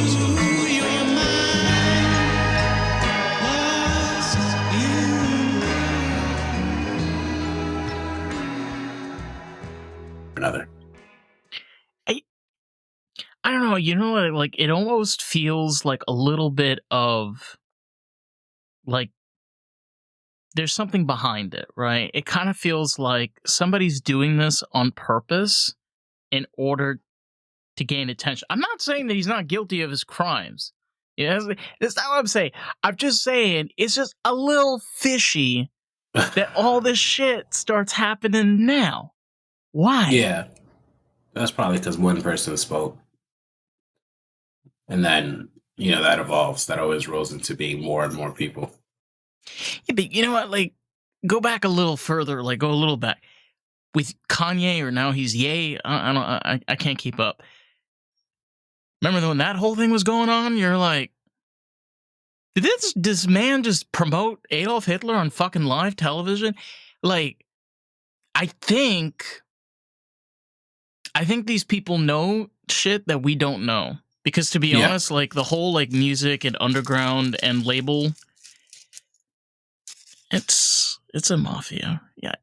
your mind, lost in Another. I don't know, like it almost feels like a little bit of like there's something behind it, right? It kind of feels like somebody's doing this on purpose in order to gain attention. I'm not saying that he's not guilty of his crimes. That's not what I'm saying. I'm just saying it's just a little fishy that all this shit starts happening now. Why? Yeah. That's probably because one person spoke. And then, that evolves. That always rolls into being more and more people. Yeah, but you know what? Like, go back a little further. Like, go a little back with Kanye, or now he's Ye. I can't keep up. Remember when that whole thing was going on? You're like, did this man just promote Adolf Hitler on fucking live television? Like, I think these people know shit that we don't know. Because to be honest, like the whole like music and underground and label, it's a mafia. Yeah.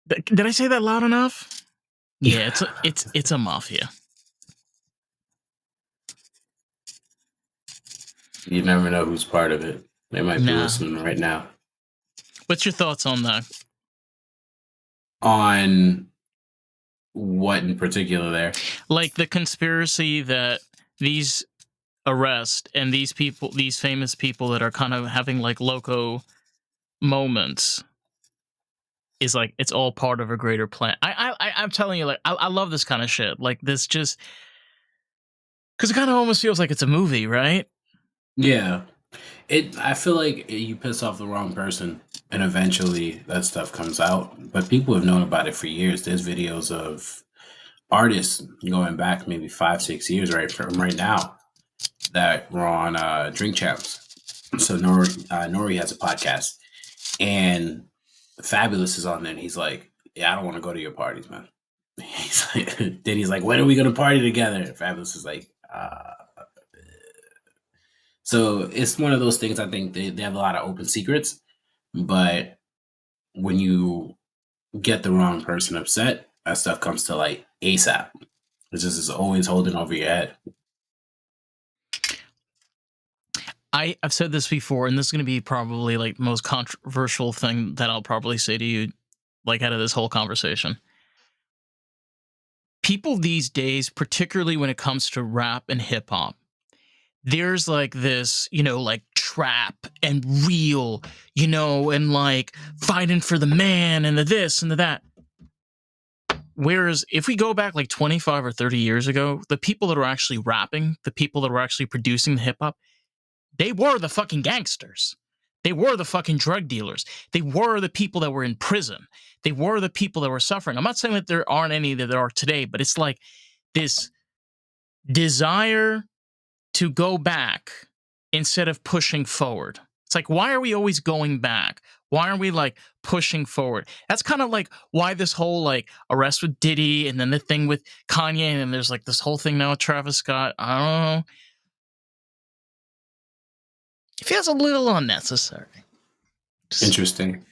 Did I say that loud enough? Yeah, it's a mafia. You never know who's part of it. They might be listening right now. What's your thoughts on that? On what in particular there? Like the conspiracy that these arrests and these people, these famous people that are kind of having like loco moments, is like it's all part of a greater plan. I'm telling you, like I love this kind of shit. Like this just because it kind of almost feels like it's a movie, right? Yeah. I feel like you piss off the wrong person and eventually that stuff comes out. But people have known about it for years. There's videos of artists going back maybe 5-6 years right from right now that were on Drink Champs. So Nori has a podcast and Fabulous is on there and he's like, yeah, I don't want to go to your parties, man. Then he's like, when are we going to party together? And Fabulous is like, So it's one of those things. I think they have a lot of open secrets, but when you get the wrong person upset, that stuff comes to light ASAP. It's just is always holding over your head. I've said this before, and this is going to be probably like the most controversial thing that I'll probably say to you, like out of this whole conversation. People these days, particularly when it comes to rap and hip hop, there's like this, like trap and real, and like fighting for the man and the this and the that. Whereas if we go back like 25 or 30 years ago, the people that were actually rapping, the people that were actually producing the hip hop, they were the fucking gangsters. They were the fucking drug dealers. They were the people that were in prison. They were the people that were suffering. I'm not saying that there aren't any that there are today, but it's like this desire to go back instead of pushing forward. It's like, why are we always going back? Why aren't we like pushing forward? That's kind of like why this whole like arrest with Diddy and then the thing with Kanye and then there's like this whole thing now with Travis Scott. I don't know. It feels a little unnecessary. Interesting.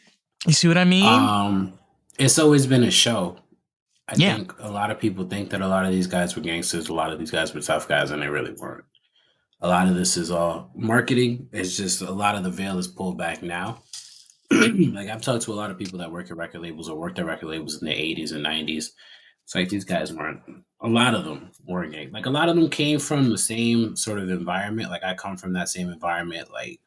You see what I mean? It's always been a show. I think a lot of people think that a lot of these guys were gangsters, a lot of these guys were tough guys, and they really weren't. A lot of this is all marketing. It's just a lot of the veil is pulled back now. Like I've talked to a lot of people that work at record labels or worked at record labels in the 80s and 90s. It's like these guys weren't, a lot of them weren't gang. Like a lot of them came from the same sort of environment. Like I come from that same environment. Like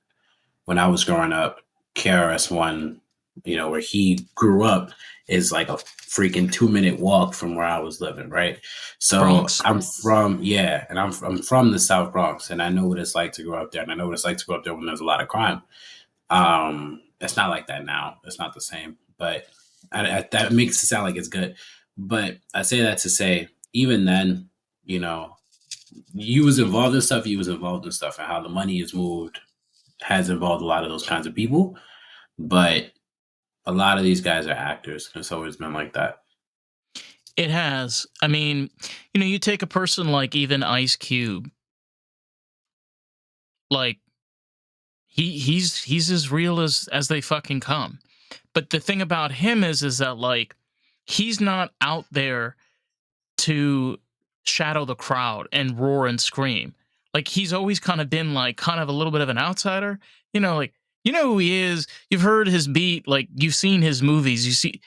when I was growing up, KRS-One, where he grew up is like a freaking 2-minute walk from where I was living, right? So Bronx. I'm from the South Bronx, and I know what it's like to grow up there, and I know what it's like to grow up there when there's a lot of crime. It's not like that now. It's not the same, but that makes it sound like it's good. But I say that to say, even then, you was involved in stuff, and how the money is moved has involved a lot of those kinds of people. But a lot of these guys are actors. It's always been like that. It has. I mean, you take a person like even Ice Cube. Like he's as real as they fucking come. But the thing about him is that like he's not out there to shadow the crowd and roar and scream. Like he's always kind of been like kind of a little bit of an outsider. Like you know who he is. You've heard his beat, like you've seen his movies. You see,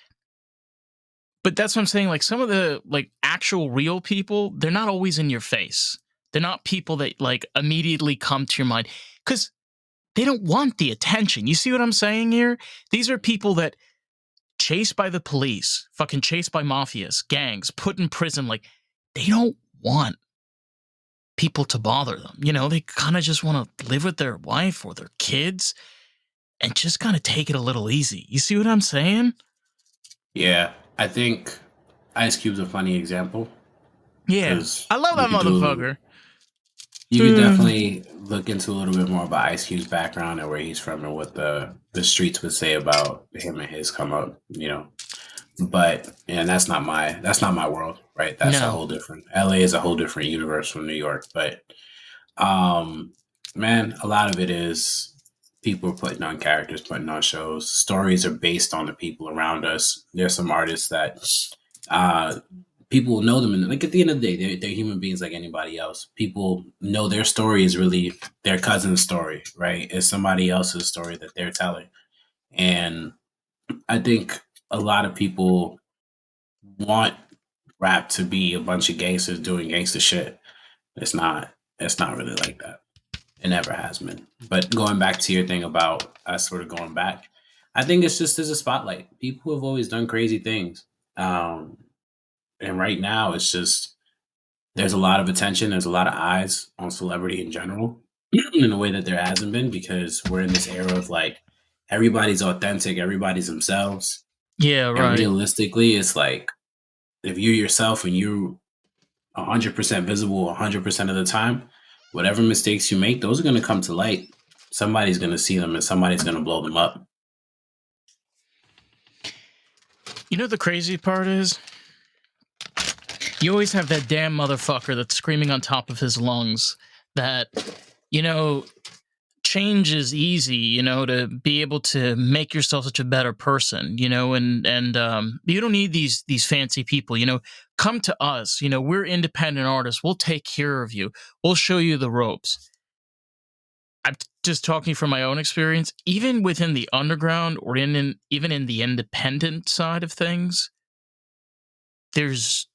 but that's what I'm saying. Like some of the like actual real people, they're not always in your face. They're not people that like immediately come to your mind because they don't want the attention. You see what I'm saying here? These are people that chased by the police, fucking chased by mafias, gangs, put in prison. Like they don't want people to bother them. They kind of just want to live with their wife or their kids and just kind of take it a little easy. You see what I'm saying? Yeah, I think Ice Cube's a funny example Yeah. because I love that motherfucker. You could definitely look into a little bit more about Ice Cube's background and where he's from and what the streets would say about him and his come up, But that's not my world, right? That's a whole different. LA is a whole different universe from New York. But man, a lot of it is people putting on characters, putting on shows. Stories are based on the people around us. There's some artists that people will know them, and like at the end of the day, they're human beings like anybody else. People know their story is really their cousin's story, right? It's somebody else's story that they're telling. And I think a lot of people want rap to be a bunch of gangsters doing gangster shit. It's not really like that. It never has been. But going back to your thing about us sort of going back, I think it's just as a spotlight. People have always done crazy things. And right now it's just there's a lot of attention, there's a lot of eyes on celebrity in general in a way that there hasn't been because we're in this era of like everybody's authentic, everybody's themselves. Yeah, And right. realistically, it's like if you're yourself and you 100% visible 100% of the time, whatever mistakes you make, those are going to come to light. Somebody's going to see them and somebody's going to blow them up. The crazy part is you always have that damn motherfucker that's screaming on top of his lungs that, change is easy, to be able to make yourself such a better person, and you don't need these fancy people, come to us, we're independent artists. We'll take care of you. We'll show you the ropes. I'm just talking from my own experience, even within the underground or even in the independent side of things, there's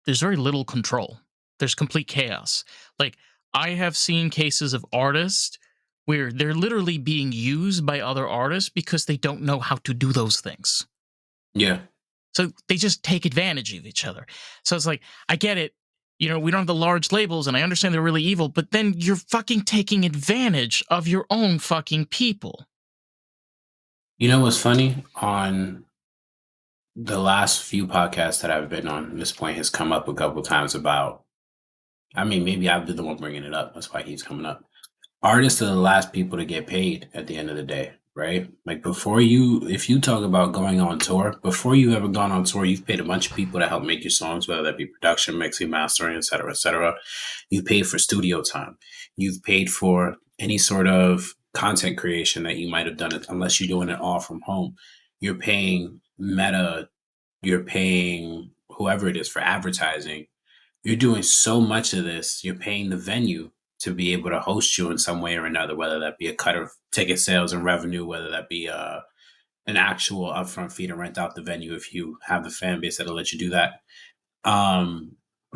very little control. There's complete chaos. Like I have seen cases of artists where they're literally being used by other artists because they don't know how to do those things. Yeah. So they just take advantage of each other. So it's like, I get it. We don't have the large labels and I understand they're really evil, but then you're fucking taking advantage of your own fucking people. You know what's funny? On the last few podcasts that I've been on, this point has come up a couple times about, maybe I've been the one bringing it up. That's why it keeps coming up. Artists are the last people to get paid at the end of the day, right? Like if you talk about going on tour, before you've ever gone on tour, you've paid a bunch of people to help make your songs, whether that be production, mixing, mastering, et cetera, et cetera. You've paid for studio time. You've paid for any sort of content creation that you might have done it, unless you're doing it all from home. You're paying Meta, you're paying whoever it is for advertising. You're doing so much of this. You're paying the venue to be able to host you in some way or another, whether that be a cut of ticket sales and revenue, whether that be an actual upfront fee to rent out the venue if you have the fan base that'll let you do that.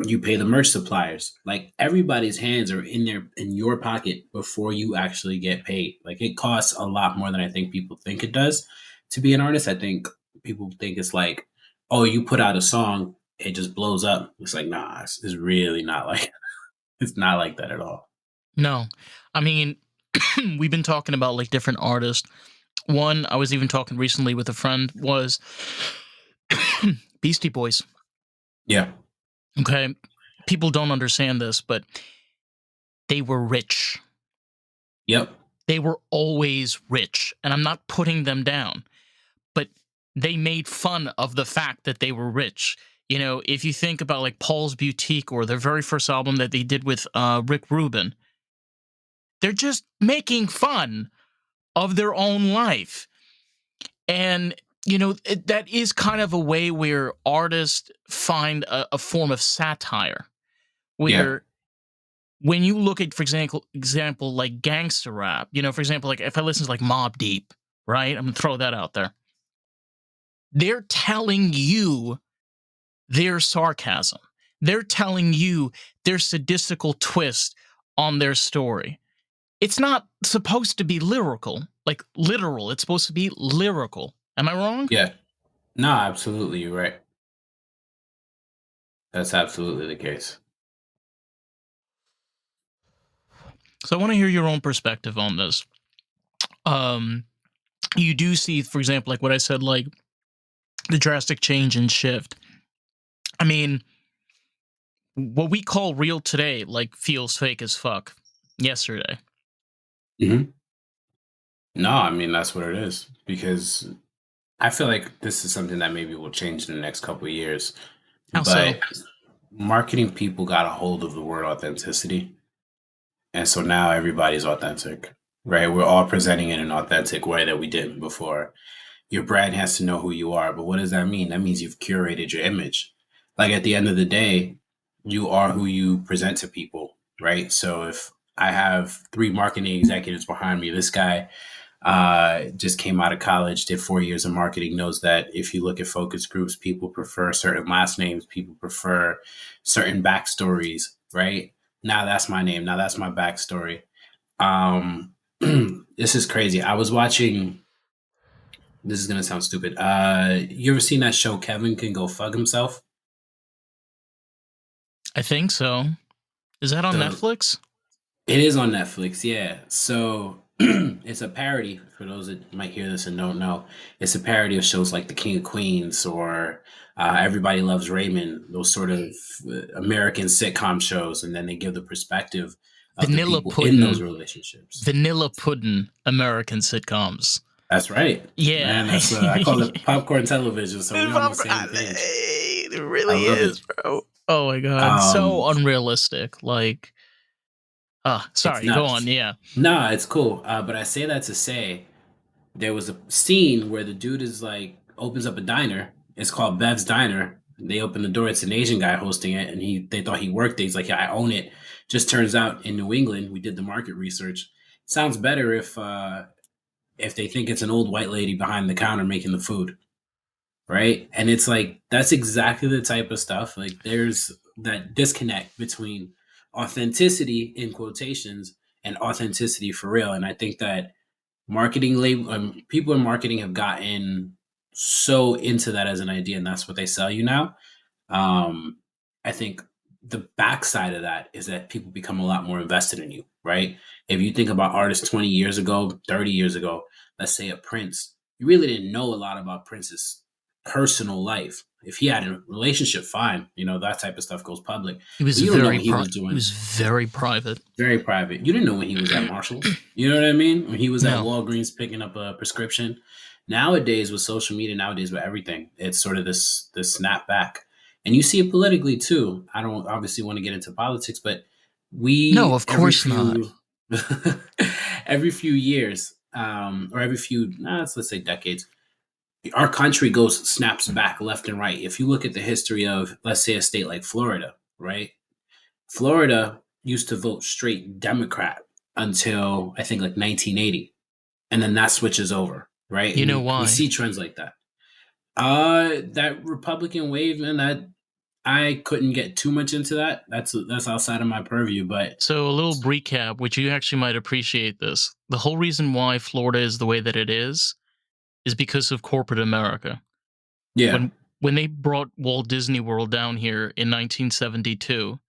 You pay the merch suppliers. Like everybody's hands are in your pocket before you actually get paid. Like it costs a lot more than I think people think it does to be an artist. I think people think it's like, oh, you put out a song, it just blows up. It's like, nah, it's really not like it's not like that at all. No. We've been talking about like different artists. One, I was even talking recently with a friend, was Beastie Boys. Yeah. Okay. People don't understand this, but they were rich. Yep. They were always rich. And I'm not putting them down, but they made fun of the fact that they were rich. If you think about like Paul's Boutique or their very first album that they did with Rick Rubin, They're just making fun of their own life. And, that is kind of a way where artists find a form of satire. Yeah. Where when you look at, for example, like gangster rap, for example, like if I listen to like Mobb Deep, right? I'm going to throw that out there. They're telling you their sarcasm. They're telling you their sadistical twist on their story. It's not supposed to be lyrical, like literal. It's supposed to be lyrical. Am I wrong? Yeah. No, absolutely. You're right. That's absolutely the case. So I want to hear your own perspective on this. You do see, for example, like what I said, like the drastic change and shift. I mean, what we call real today, like feels fake as fuck yesterday. hmm No, I mean, that's what it is. Because I feel like this is something that maybe will change in the next couple of years. How so? But marketing people got a hold of the word authenticity. And so now everybody's authentic, right? We're all presenting in an authentic way that we didn't before. Your brand has to know who you are. But what does that mean? That means you've curated your image. Like at the end of the day, you are who you present to people, right? So if I have 3 marketing executives behind me, this guy just came out of college, did 4 years of marketing, knows that if you look at focus groups, people prefer certain last names, people prefer certain backstories, right? Now that's my name. Now that's my backstory. Um, this is crazy. I was watching. This is gonna sound stupid. You ever seen that show Kevin Can Go Fuck Himself? I think so. Is that on The Netflix? It is on Netflix, yeah. So it's a parody for those that might hear this and don't know. It's a parody of shows like The King of Queens or Everybody Loves Raymond, those sort of American sitcom shows, and then they give the perspective of the Vanilla people in those pudding. relationships. Vanilla pudding American sitcoms. That's right, man. Yeah. That's I call it popcorn television, so we're on the same page. It I really love is, it. bro. Oh my god. So Um, unrealistic. Like, it's sorry, go on. nuts. Yeah. Nah, it's cool. But I say that to say there was a scene where the dude is like opens up a diner. It's called Bev's Diner. They open the door. It's an Asian guy hosting it, and they thought he worked there. He's like, yeah, I own it. Just turns out in New England, we did the market research. Sounds better if they think it's an old white lady behind the counter making the food, right? And it's like that's exactly the type of stuff. Like there's that disconnect between authenticity in quotations and authenticity for real. And I think that marketing label people in marketing have gotten so into that as an idea, and that's what they sell you now. um I think the backside of that is that people become a lot more invested in you, right? If you think about artists 20 years ago, 30 years ago, let's say a Prince, you really didn't know a lot about Prince's personal life. If he had a relationship, fine, that type of stuff goes public, It but was you don't know very what he was it doing. was very private. Very private. You didn't know when he was at Marshall's. You know what I mean? When he was at No. Walgreens picking up a prescription. Nowadays, with social media, nowadays with everything, it's sort of this snap back, and you see it politically too. I don't obviously want to get into politics, but No, we of course not. every few years, or every few let's say decades, our country snaps back left and right. If you look at the history of, let's say, a state like Florida, right? Florida used to vote straight Democrat until I think like 1980, and then that switches over, right? You And know we why? see trends like that. That Republican wave, and that I couldn't get too much into that. That's outside of my purview, but So a little recap, which you actually might appreciate this. The whole reason why Florida is the way that it is because of corporate America. yeah, When they brought Walt Disney World down here in 1972,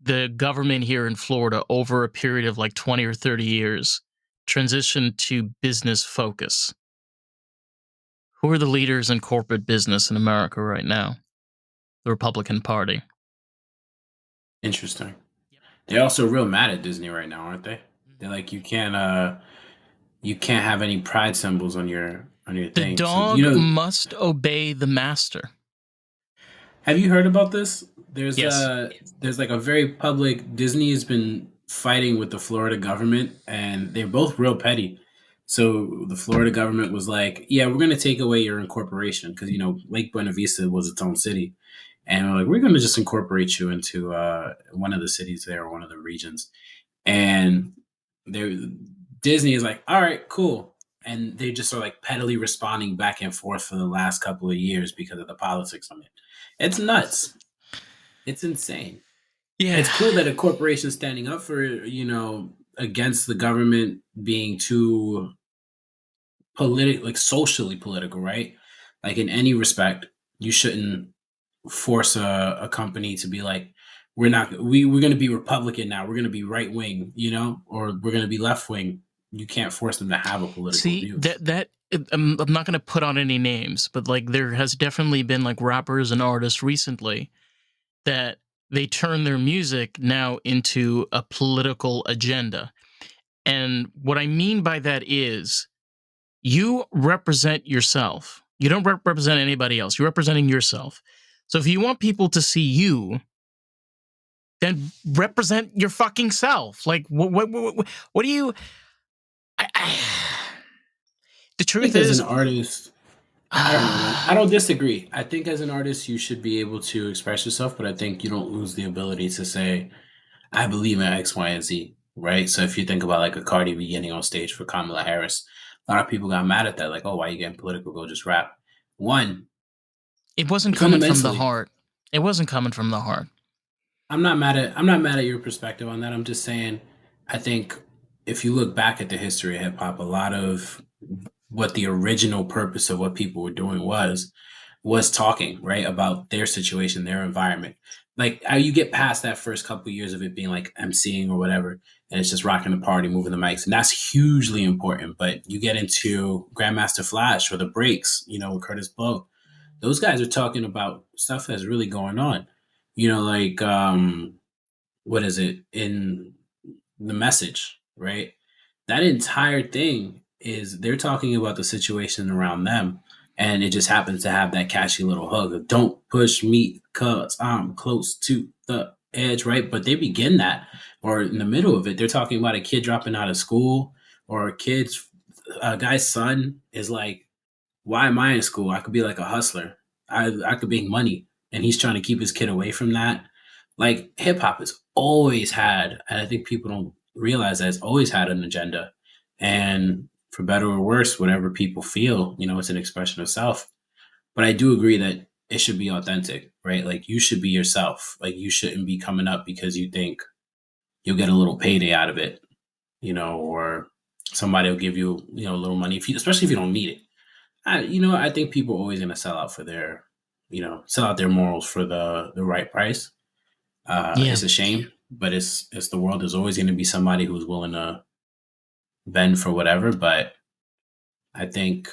the government here in Florida over a period of like 20 or 30 years transitioned to business focus. Who are the leaders in corporate business in America right now? The Republican Party. interesting. They're also real mad at Disney right now, aren't they? They're like, you can't have any pride symbols on your The thing. So dog must obey the master. have you heard about this? There's Yes. there's like a very public. Disney has been fighting with the Florida government, and they're both real petty. So the Florida government was like, "Yeah, we're going to take away your incorporation because Lake Buena Vista was its own city, and we're going to just incorporate you into one of the cities there, or one of the regions." And they Disney is like, "All right, cool," and they just are like pettily responding back and forth for the last couple of years because of the politics on it. It's nuts. It's insane. Yeah. It's cool that a corporation is standing up for against the government being too political, like socially political, right? Like in any respect, you shouldn't force a company to be like, we're going to be Republican now, we're going to be right wing, or we're going to be left wing. You can't force them to have a political See, view. I'm not going to put on any names, but like there has definitely been like rappers and artists recently that they turn their music now into a political agenda. And what I mean by that is you represent yourself. You don't represent anybody else. You're representing yourself. So if you want people to see you, then represent your fucking self. Like what do you the I truth think as is an artist, I don't know, man. I don't disagree. I think as an artist, you should be able to express yourself, but I think you don't lose the ability to say, I believe in X, Y, and Z, right? So if you think about like a Cardi B getting on stage for Kamala Harris, a lot of people got mad at that, like, oh, why are you getting political? Go just rap. One, it wasn't coming from the fundamentally, heart. It wasn't coming from the heart. I'm not mad at your perspective on that. I'm just saying, I think if you look back at the history of hip hop, a lot of what the original purpose of what people were doing was talking, right, about their situation, their environment. Like how you get past that first couple of years of it being like emceeing or whatever, and it's just rocking the party, moving the mics, and that's hugely important. But you get into Grandmaster Flash or the Breaks, with Curtis Blow. Those guys are talking about stuff that's really going on. Like what is it in the Message, right? That entire thing is they're talking about the situation around them, and it just happens to have that catchy little hook of "Don't push me, cause I'm close to the edge," right? But they begin that, or in the middle of it, they're talking about a kid dropping out of school, or a guy's son is like, why am I in school? I could be like a hustler. I could make money. And he's trying to keep his kid away from that. Like hip hop has always had, and I think people don't realize that it's always had an agenda. And for better or worse, whatever people feel, it's an expression of self. But I do agree that it should be authentic, right? Like you should be yourself. Like you shouldn't be coming up because you think you'll get a little payday out of it, or somebody will give you, a little money, especially if you don't need it. I think people are always going to sell out their morals for the right price. Yeah. It's a shame, but it's the world. There's always going to be somebody who's willing to bend for whatever. But I think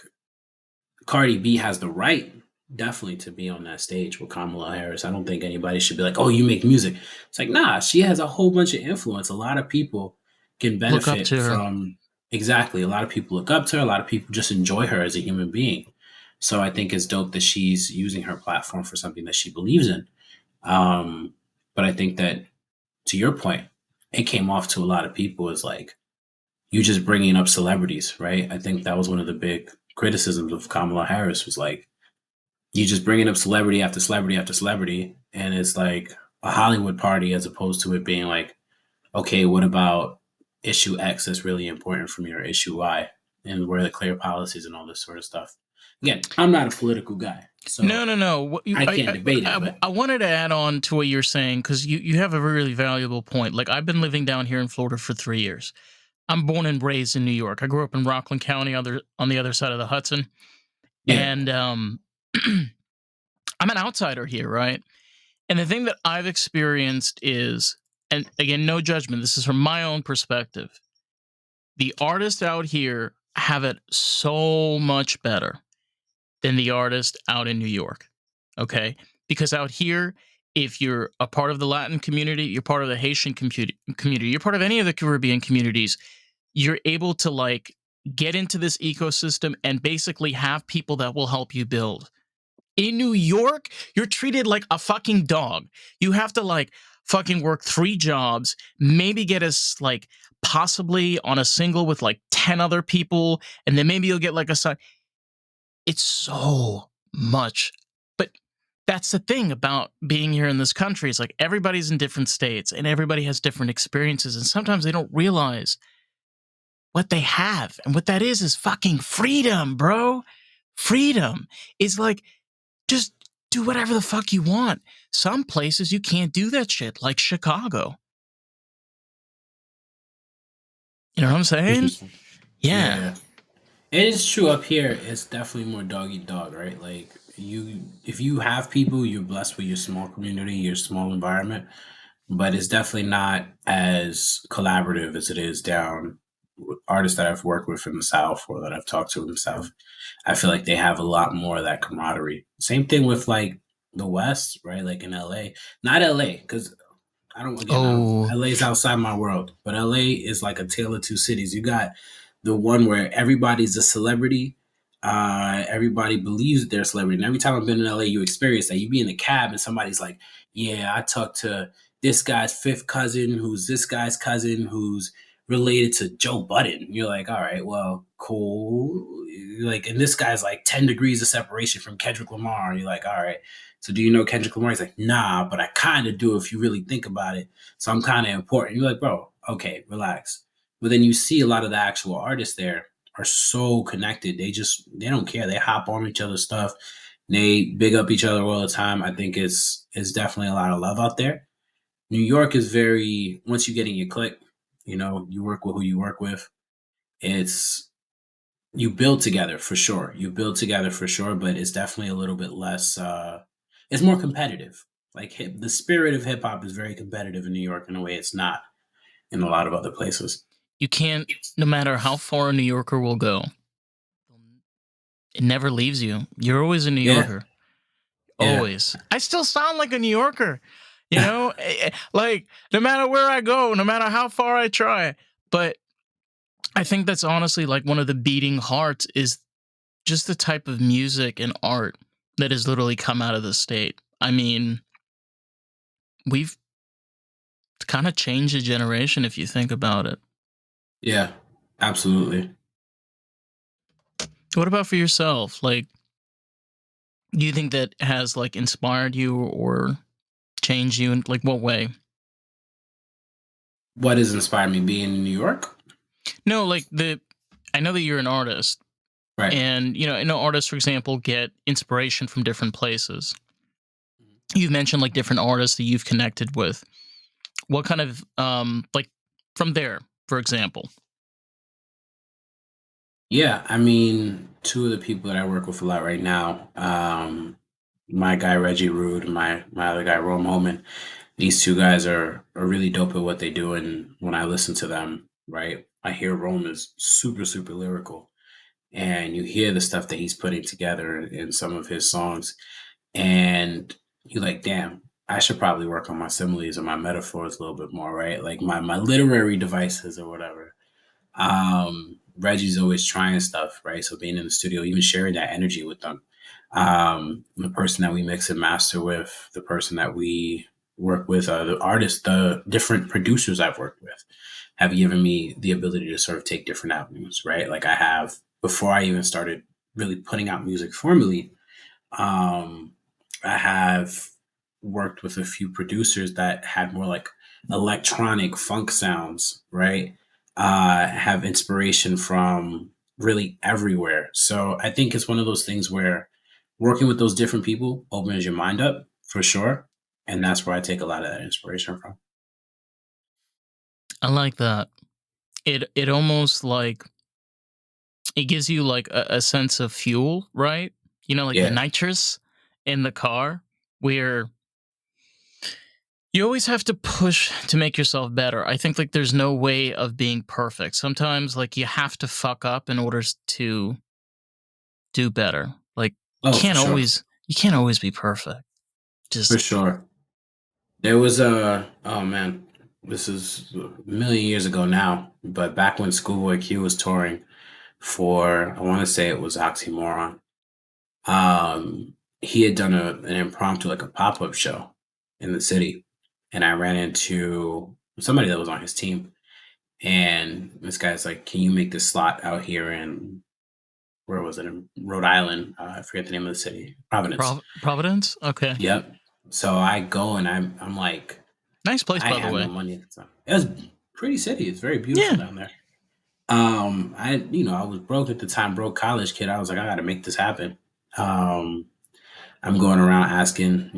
Cardi B has the right, definitely, to be on that stage with Kamala Harris. I don't think anybody should be like, "Oh, you make music." It's like, nah, she has a whole bunch of influence. A lot of people can Look up benefit to her. from exactly. A lot of people look up to her. A lot of people just enjoy her as a human being. So I think it's dope that she's using her platform for something that she believes in. But I think that, to your point, it came off to a lot of people as like you just bringing up celebrities, right? I think that was one of the big criticisms of Kamala Harris was like you just bringing up celebrity after celebrity after celebrity, and it's like a Hollywood party as opposed to it being like, okay, what about issue X that's really important from your issue Y, and where the clear policies and all this sort of stuff. Again, I'm not a political guy, so No. I can't debate it. But I wanted to add on to what you're saying because you have a really valuable point. Like I've been living down here in Florida for 3 years. I'm born and raised in New York. I grew up in Rockland County, on the other side of the Hudson, yeah, and I'm an outsider here, right? And the thing that I've experienced is, and again, no judgment. This is from my own perspective. The artists out here have it so much better than the artist out in New York. Okay? Because out here, if you're a part of the Latin community, you're part of the Haitian community, you're part of any of the Caribbean communities, you're able to like get into this ecosystem and basically have people that will help you build. In New York, you're treated like a fucking dog. You have to like fucking work 3 jobs, maybe get us like possibly on a single with like 10 other people, and then maybe you'll get like a side. It's so much. But that's the thing about being here in this country. It's like everybody's in different states and everybody has different experiences. And sometimes they don't realize what they have. And what that is fucking freedom, bro. Freedom is like, just do whatever the fuck you want. Some places you can't do that shit, like Chicago. You know what I'm saying? Interesting. Yeah. Yeah. It is true up here. It's definitely more dog eat dog, right? Like if you have people, you're blessed with your small community, your small environment, but it's definitely not as collaborative as it is down with artists that I've worked with in the South or that I've talked to in the South. I feel like they have a lot more of that camaraderie. Same thing with like the West, right? Like in LA, not LA, because Oh, LA's outside my world, but LA is like a tale of two cities. You got the one where everybody's a celebrity. Everybody believes they're a celebrity. And every time I've been in LA, you experience that. You be in a cab and somebody's like, yeah, I talked to this guy's fifth cousin, who's this guy's cousin, who's related to Joe Budden. You're like, all right, well, cool. Like, and this guy's like 10 degrees of separation from Kendrick Lamar. You're like, all right. So do you know Kendrick Lamar? He's like, nah, but I kind of do if you really think about it. So I'm kind of important. You're like, bro, okay, relax. But then you see a lot of the actual artists there are so connected. They don't care. They hop on each other's stuff. They big up each other all the time. I think it's definitely a lot of love out there. New York is very once you get in your clique, you work with who you work with. It's you build together for sure. You build together for sure, but it's definitely a little bit less. It's more competitive. Like the spirit of hip hop is very competitive in New York in a way it's not in a lot of other places. you can't, no matter how far a New Yorker will go, it never leaves you. You're always a New Yeah, Yorker. yeah, Always. I still sound like a New Yorker. You know, like no matter where I go, no matter how far I try. But I think that's honestly like one of the beating hearts is just the type of music and art that has literally come out of the state. I mean, we've kind of changed a generation if you think about it. yeah, absolutely. What about for yourself? Like, do you think that has like inspired you or changed you in like what way? What has inspired me being in New York? No, like I know that you're an artist, Right. and I know artists, for example, get inspiration from different places. You've mentioned like different artists that you've connected with. What kind of like from there, for example? Yeah, I mean, two of the people that I work with a lot right now, my guy Reggie Rude, my other guy Rome Holman. These two guys are really dope at what they do, and when I listen to them, right, I hear Rome is super super lyrical, and you hear the stuff that he's putting together in some of his songs, and you're like, damn, I should probably work on my similes or my metaphors a little bit more, right? Like my literary devices or whatever. Reggie's always trying stuff, right? So being in the studio, even sharing that energy with them. The person that we mix and master with, the person that we work with, the artists, the different producers I've worked with have given me the ability to sort of take different avenues, right? Like I have before I even started really putting out music formally. Um, I have worked with a few producers that had more like electronic funk sounds, right? Have inspiration from really everywhere. So I think it's one of those things where working with those different people opens your mind up for sure. And that's where I take a lot of that inspiration from. I like that. It almost like it gives you like a sense of fuel, right? Like the Yeah. nitrous in the car, where you always have to push to make yourself better. I think like there's no way of being perfect. Sometimes like you have to fuck up in order to do better. Like Oh, for sure. you can't always be perfect. For Just sure. There was oh man, this is a million years ago now, but back when Schoolboy Q was touring for, I want to say it was Oxymoron. He had done an impromptu, like a pop up show in the city, and I ran into somebody that was on his team. And this guy's like, "Can you make this slot out here in where was it in Rhode Island? I forget the name of the city, Providence." Providence? Okay. Yep. So I go and I'm like, Nice place, I by the have no way. money at the time. It was a pretty city. It's very beautiful Yeah. down there. I was broke at the time, broke college kid. I was like, I got to make this happen. Um, I'm going around asking,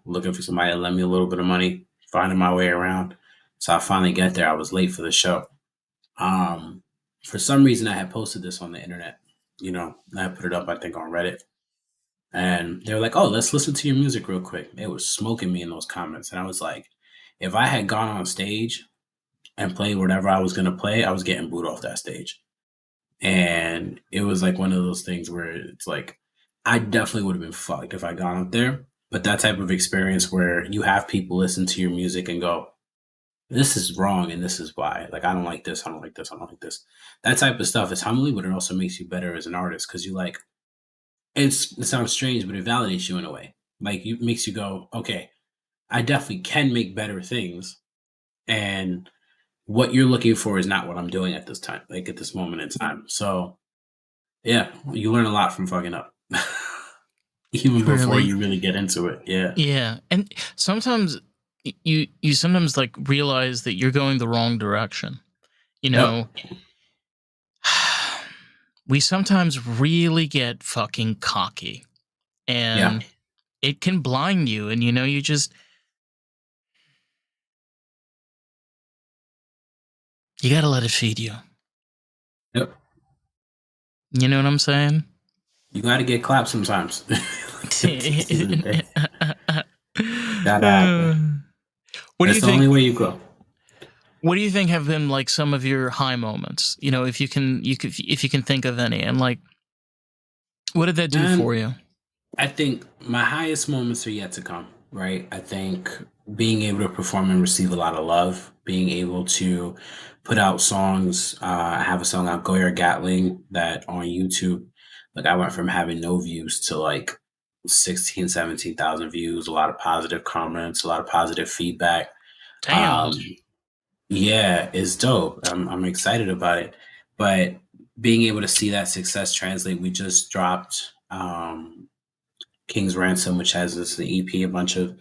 looking for somebody to lend me a little bit of money, finding my way around. So I finally get there. I was late for the show. Um, for some reason, I had posted this on the internet. I put it up, I think, on Reddit. And they were like, "Oh, let's listen to your music real quick." They was smoking me in those comments. And I was like, if I had gone on stage and played whatever I was going to play, I was getting booed off that stage. And it was like one of those things where it's like, I definitely would have been fucked if I gone up there. But that type of experience where you have people listen to your music and go, this is wrong and this is why. Like, I don't like this, I don't like this, I don't like this. That type of stuff is humbling, but it also makes you better as an artist because you like, it sounds strange, but it validates you in a way. Like, it makes you go, okay, I definitely can make better things. And what you're looking for is not what I'm doing at this time, like at this moment in time. So, yeah, you learn a lot from fucking up. Even before Really? you really get into it. Yeah. Yeah. And sometimes you sometimes like realize that you're going the wrong direction. You Yep. know, we sometimes really get fucking cocky, Yeah. and it can blind you, and you just you got to let it feed you. Yep. You know what I'm saying? You got to get clapped sometimes. At the end of the day. Gotta happen. What do That's you the only think? way you grow. What do you think have been like some of your high moments? If if you can think of any, and like, what did that do for And you? I think my highest moments are yet to come, right? I think being able to perform and receive a lot of love, being able to put out songs. I have a song out, Goyer Gatling, that on YouTube, like I went from having no views to like 16, 17,000 views, a lot of positive comments, a lot of positive feedback. Damn. Um, yeah, it's dope. I'm excited about it. But being able to see that success translate, we just dropped King's Ransom, which has this the EP, a bunch of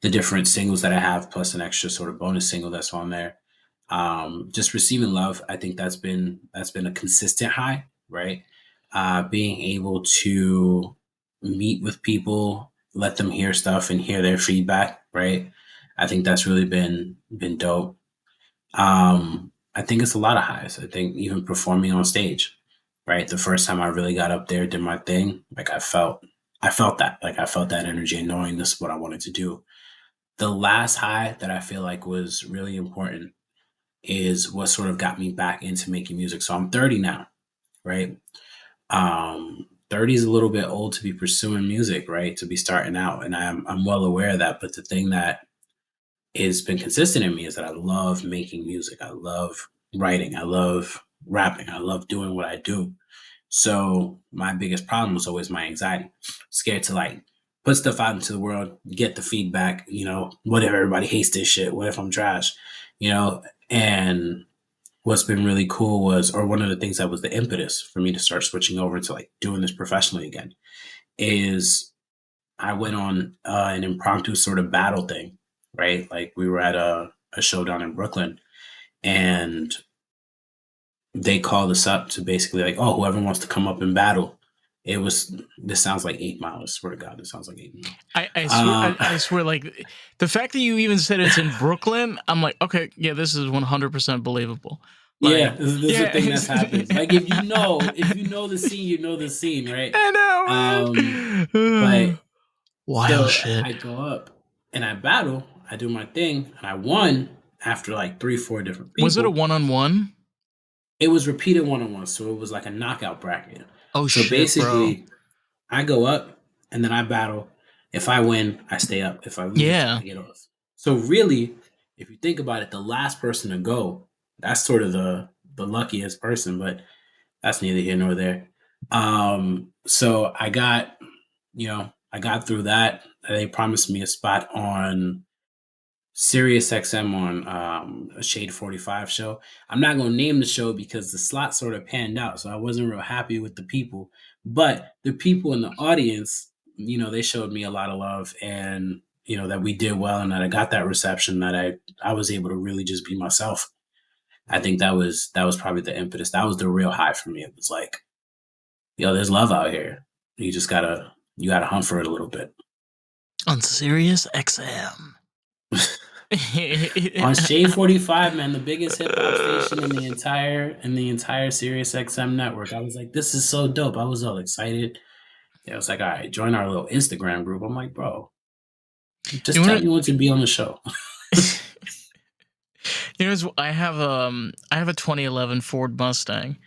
the different singles that I have, plus an extra sort of bonus single that's on there. Just receiving love, I think that's been a consistent high, right? Being able to meet with people, let them hear stuff and hear their feedback, right? I think that's really been dope. I think it's a lot of highs. I think even performing on stage, right? The first time I really got up there, did my thing, like I felt that, like I felt that energy and knowing this is what I wanted to do. The last high that I feel like was really important is what sort of got me back into making music. So I'm 30 now, right? 30 is a little bit old to be pursuing music, right? To be starting out, and I'm well aware of that. But the thing that has been consistent in me is that I love making music. I love writing. I love rapping. I love doing what I do. So my biggest problem was always my anxiety. Scared to like put stuff out into the world, get the feedback, what if everybody hates this shit? What if I'm trash? And what's been really cool was, or one of the things that was the impetus for me to start switching over to like doing this professionally again, is I went on an impromptu sort of battle thing, right? Like we were at a show down in Brooklyn, and they called us up to basically like, oh, whoever wants to come up and battle. This sounds like 8 Mile. I swear to God, this sounds like 8 Mile. I swear, I swear, like the fact that you even said it's in Brooklyn, I'm like, okay, yeah, this is 100% believable. Yeah, Like, this is the yeah, thing that's happened. Like if you know the scene, you know the scene, right? I Um, know, man. but Wild so shit. I go up and I battle, I do my thing, and I won after like 3, 4 different Was it a people. one-on-one? It was repeated one-on-one, so it was like a knockout bracket. Oh So shit, bro. basically, I go up and then I battle. If I win, I stay up. If I lose, Yeah. I get off. So really, if you think about it, the last person to go, that's sort of the luckiest person, but that's neither here nor there. So I got through that. They promised me a spot on Sirius XM on a Shade 45 show. I'm not gonna name the show because the slot sort of panned out, so I wasn't real happy with the people. But the people in the audience, they showed me a lot of love, and that we did well, and that I got that reception, that I was able to really just be myself. I think that was probably the impetus. That was the real high for me. It was like, there's love out here. You gotta hunt for it a little bit. On Sirius XM. On Shade 45, man, the biggest hip hop station in the entire Sirius XM network. I was like, this is so dope. I was all excited. Yeah, I was like, all right, join our little Instagram group. I'm like, bro, just tell me when to be on the show. I have a 2011 Ford Mustang,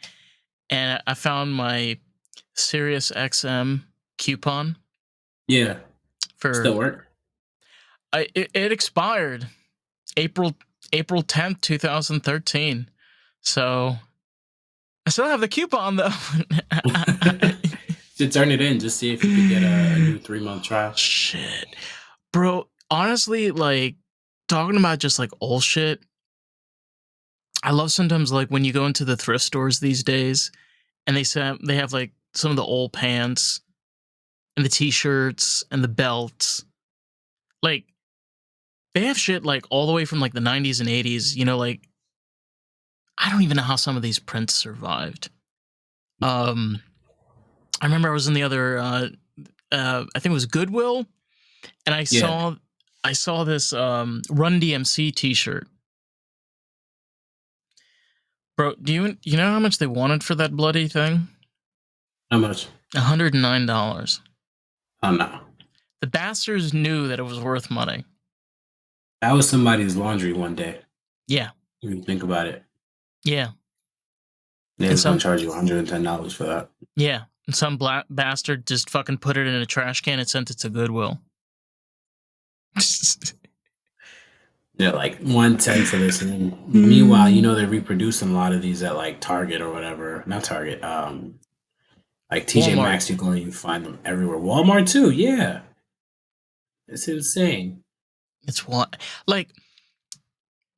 and I found my Sirius XM coupon. Yeah, for still work. It expired April 10th, 2013. So I still have the coupon though. To turn it in, just see if you could get a new 3-month trial. Shit, bro. Honestly, like talking about just like old shit. I love sometimes like when you go into the thrift stores these days, and they have like some of the old pants and the t-shirts and the belts. Like they have shit like all the way from like the 90s and 80s, like I don't even know how some of these prints survived. I remember I was in the other I think it was Goodwill, and I saw this Run DMC t-shirt. Bro, do you know how much they wanted for that bloody thing? How much? $109. Oh no. The bastards knew that it was worth money. That was somebody's laundry one day. Yeah. When you think about it. Yeah. They was gonna charge you $110 for that. Yeah. And some bastard just fucking put it in a trash can and sent it to Goodwill. Yeah, like 110 for this, and then meanwhile, they're reproducing a lot of these at like Target or whatever. Not Target, like TJ Maxx. You go and you find them everywhere. Walmart too, yeah. It's insane. It's what, like,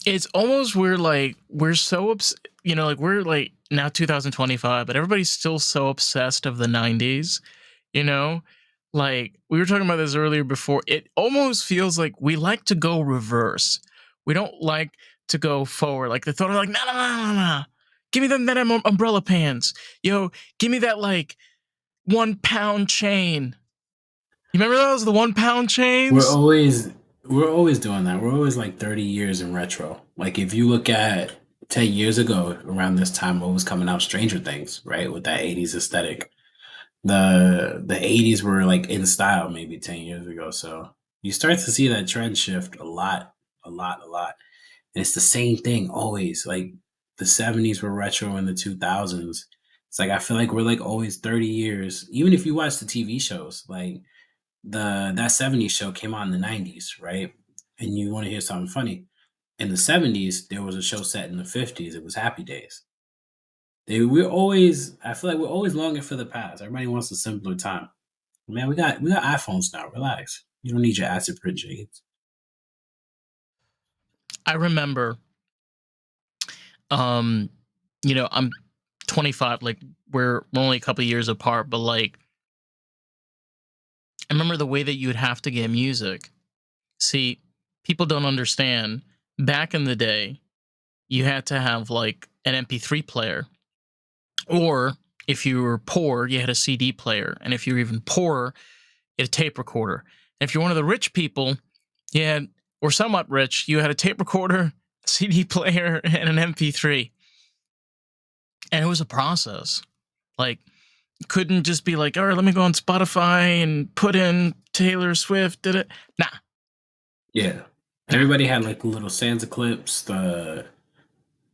it's almost we're so like we're like now 2025, but everybody's still so obsessed of the 90s. Like we were talking about this earlier before. It almost feels like we like to go reverse. We don't like to go forward. Like the thought of like, no. Give me them umbrella pants. Yo, give me that like 1 pound chain. You remember those? The 1 pound chains? We're always doing that. We're always like 30 years in retro. Like if you look at 10 years ago around this time, what was coming out? Stranger Things, right? With that 80s aesthetic. The 80s were like in style maybe 10 years ago. So you start to see that trend shift a lot. And it's the same thing always. Like the 70s were retro in the 2000s. It's like I feel like we're like always 30 years. Even if you watch the TV shows, like that 70s show came out in the 90s, right? And you want to hear something funny. In the 70s, there was a show set in the 50s. It was Happy Days. I feel like we're always longing for the past. Everybody wants a simpler time. Man, we got iPhones now. Relax. You don't need your acid print jeans. I remember, I'm 25. Like we're only a couple of years apart, but like I remember the way that you would have to get music. See, people don't understand. Back in the day, you had to have like an MP3 player, or if you were poor, you had a CD player, and if you were even poorer, you had a tape recorder. And if you're one of the rich people, or somewhat rich, you had a tape recorder, a CD player, and an MP3. And it was a process. Like, you couldn't just be like, all right, let me go on Spotify and put in Taylor Swift. Did it? Nah. Yeah. Everybody had like the little Santa clips, the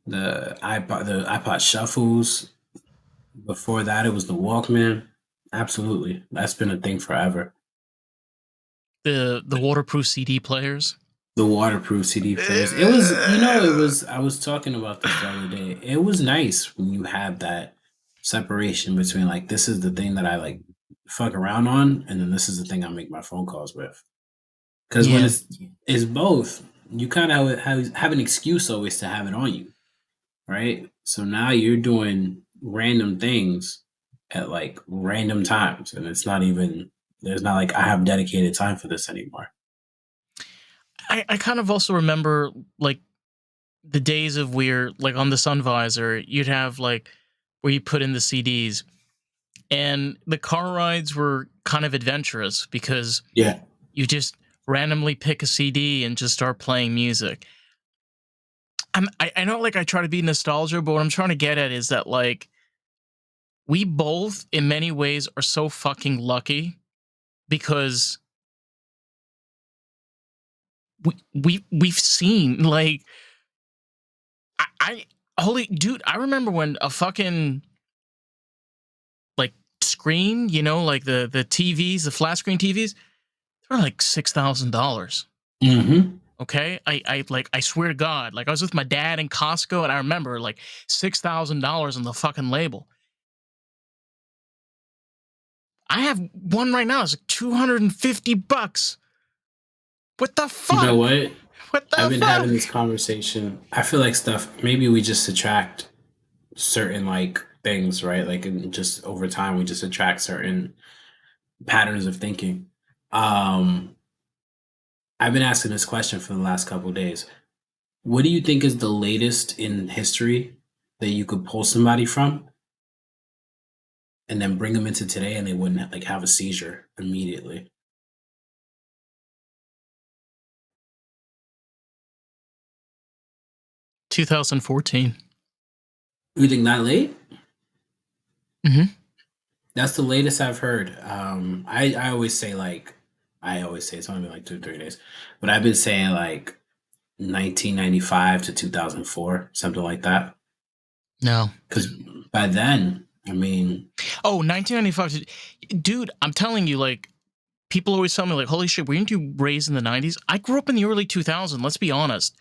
iPod shuffles. Before that, it was the Walkman. Absolutely, that's been a thing forever. The waterproof CD players. The waterproof CD players. It was. I was talking about this the other day. It was nice when you had that separation between like this is the thing that I like fuck around on, and then this is the thing I make my phone calls with. Because when it's both, you kind of have an excuse always to have it on you, right? So now you're doing random things at like random times, and it's not even there's not like I have dedicated time for this anymore. I kind of also remember like the days of where like on the sun visor you'd have like where you put in the CDs, and the car rides were kind of adventurous because Yeah, you just randomly pick a CD and just start playing music. I know like I try to be nostalgia, but what I'm trying to get at is that like we both in many ways are so fucking lucky because we've seen like I holy dude, I remember when a fucking like screen, you know, like the TVs, the flat screen TVs, they're like $6,000. hmm Okay, I like I swear to God, like I was with my dad in Costco, and I remember like $6,000 on the fucking label. I have one right now. It's like $250. What the You know fuck? what? What I've the been fuck? having this conversation. I feel like stuff. Maybe we just attract certain like things, right? Like, and just over time, we just attract certain patterns of thinking. Um, I've been asking this question for the last couple of days. What do you think is the latest in history that you could pull somebody from and then bring them into today and they wouldn't like have a seizure immediately? 2014. You think that late? Mm-hmm. That's the latest I've heard. I always say like I always say it's only been like 2 3 days, but I've been saying like 1995 to 2004, something like that. No. Because by then, I mean, Oh, 1995. Dude, I'm telling you, like, people always tell me, like, holy shit, weren't you raised in the 90s? I grew up in the early 2000s. Let's be honest.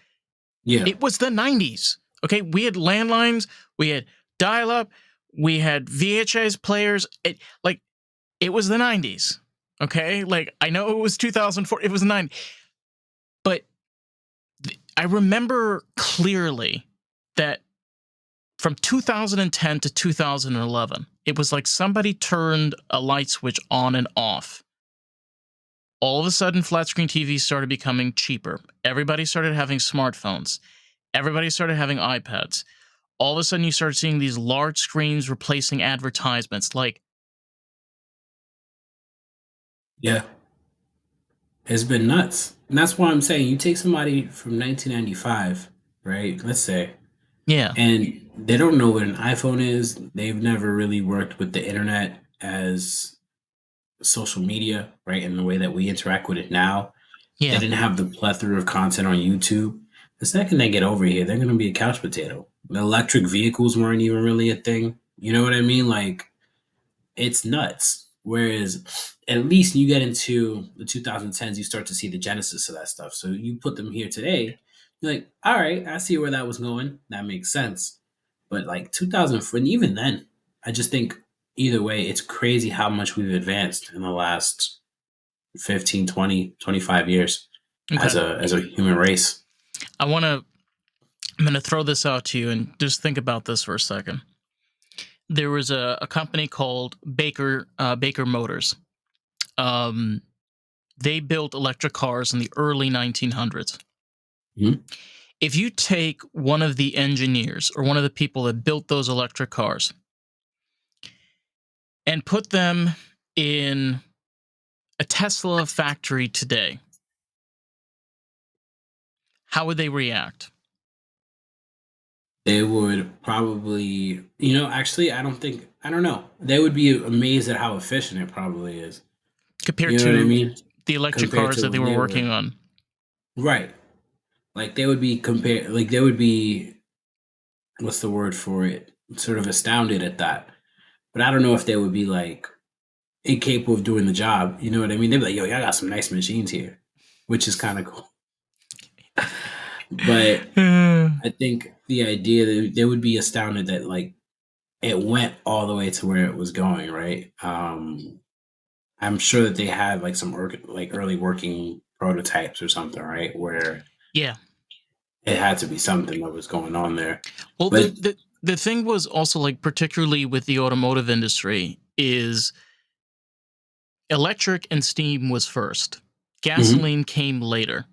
yeah, It was the 90s. Okay. We had landlines, we had dial up, we had VHS players. It was the 90s. Okay. Like, I know it was 2004, it was the 90s. But I remember clearly that from 2010 to 2011, it was like somebody turned a light switch on and off. All of a sudden, flat screen TVs started becoming cheaper. Everybody started having smartphones. Everybody started having iPads. All of a sudden, you started seeing these large screens replacing advertisements. Like, yeah, it's been nuts. And that's why I'm saying you take somebody from 1995, right? Let's say, yeah, and they don't know what an iPhone is. They've never really worked with the internet as social media, right? In the way that we interact with it now. They yeah. didn't have the plethora of content on YouTube. The second they get over here, they're going to be a couch potato. The electric vehicles weren't even really a thing. You know what I mean? Like, it's nuts. Whereas at least you get into the 2010s, you start to see the genesis of that stuff. So you put them here today, you're like, all right, I see where that was going. That makes sense. But like 2004, and even then, I just think either way, it's crazy how much we've advanced in the last 15, 20, 25 years Okay. as a human race. I want to, I'm going to throw this out to you and just think about this for a second. There was a company called Baker Motors. Um, they built electric cars in the early 1900s. Mhm. If you take one of the engineers or one of the people that built those electric cars and put them in a Tesla factory today, how would they react They would probably, actually, I don't know. They would be amazed at how efficient it probably is. compared You know what I to mean? the electric Compared cars to that they when were they working were, on? right. Like they would be like they would be, what's the word for it? Sort of astounded at that. But I don't know if they would be like incapable of doing the job. You know what I mean? They'd be like, yo, y'all got some nice machines here, which is kind of cool. But I think the idea that they would be astounded that like it went all the way to where it was going, right? I'm sure that they had like some like early working prototypes or something, right? Where Yeah. It had to be something that was going on there. Well, But the thing was also like, particularly with the automotive industry, is electric and steam was first. mhm, Gasoline came later.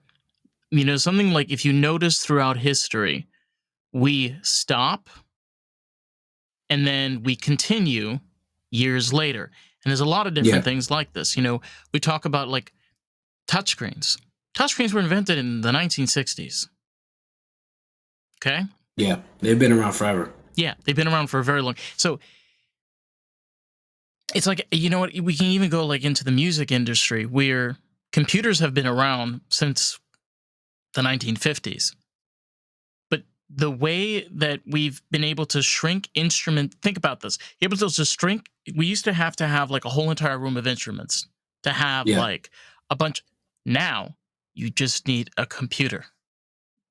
You know, something like, if you notice throughout history, we stop and then we continue years later. And there's a lot of yeah, different things like this. You know, we talk about like touchscreens. Touchscreens were invented in the 1960s. Okay? yeah, they've been around forever. Yeah, they've been around for a very long. So it's like, you know what, we can even go like into the music industry, where computers have been around since the 1950s. But the way that we've been able to shrink instrument, think about this. You're able to just shrink. We used to have like a whole entire room of instruments to have Yeah, like a bunch. Now you just need a computer,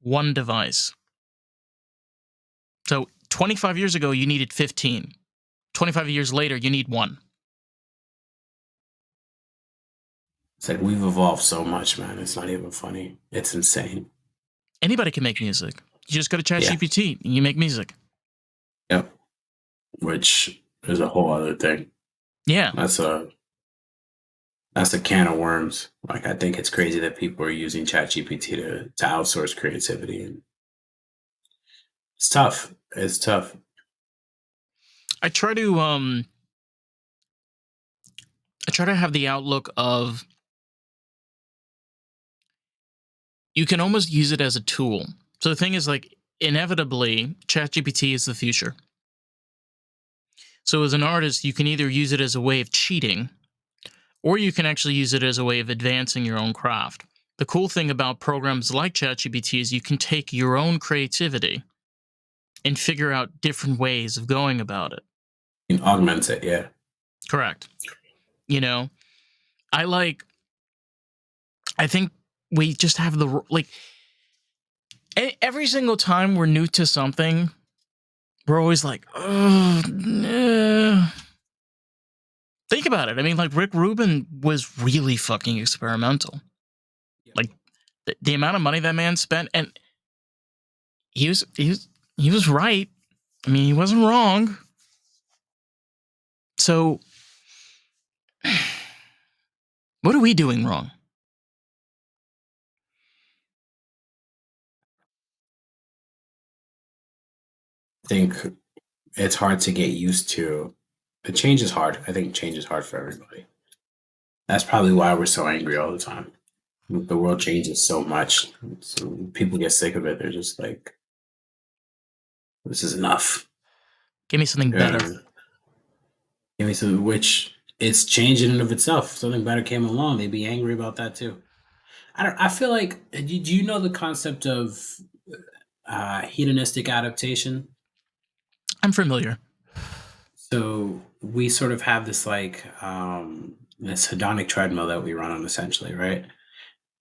one device. So 25 years ago, you needed 15. 25 years later, you need one. it's like we've evolved so much, man. It's not even funny. It's insane. Anybody can make music. You just go to Yeah, ChatGPT and you make music. yep. Which is a whole other thing. Yeah. That's a can of worms. Like I think it's crazy that people are using ChatGPT to outsource creativity, and it's tough. It's tough. I try to have the outlook of, you can almost use it as a tool. So the thing is, like, inevitably ChatGPT is the future. So as an artist, you can either use it as a way of cheating, or you can actually use it as a way of advancing your own craft. The cool thing about programs like ChatGPT is you can take your own creativity and figure out different ways of going about it. You can augment it. Yeah. Correct. You know, I think we just have the, like, every single time we're new to something, we're always like, oh, nah. Think about it. I mean, like, Rick Rubin was really fucking experimental. Like, the amount of money that man spent, and he was right. I mean, he wasn't wrong. So, what are we doing wrong? I think it's hard to get used to. The change is hard. I think change is hard for everybody. That's probably why we're so angry all the time. The world changes so much. So people get sick of it. They're just like, this is enough. Give me something better. Give me some, which it's changed in and of itself. If something better came along, they'd be angry about that too. I feel like, do you know the concept of hedonistic adaptation? I'm familiar. So we sort of have this like this hedonic treadmill that we run on essentially, right?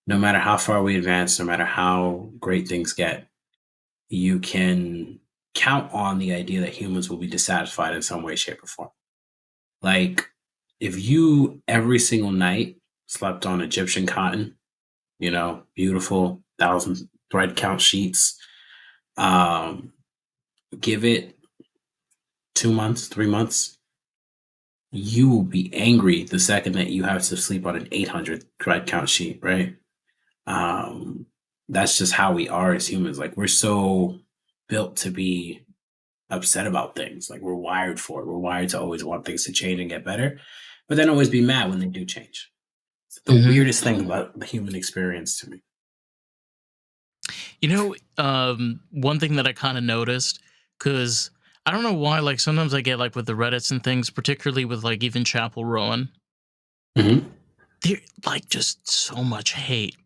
No matter how far we advance, no matter how great things get, you can count on the idea that humans will be dissatisfied in some way, shape, or form. Like if you every single night slept on Egyptian cotton, beautiful 1,000 thread count sheets, um, give it 2 months, 3 months, you will be angry the second that you have to sleep on an 800 thread count sheet, right? Um, that's just how we are as humans. Like we're so built to be upset about things. Like we're wired for it. We're wired to always want things to change and get better, but then always be mad when they do change. It's the Mm-hmm. weirdest thing about the human experience to me. You know, one thing that I kind of noticed, because I don't know why, like, sometimes I get, like, with the Reddits and things, particularly with, like, even Chapel Rowan, Mm-hmm. they're, like, just so much hate.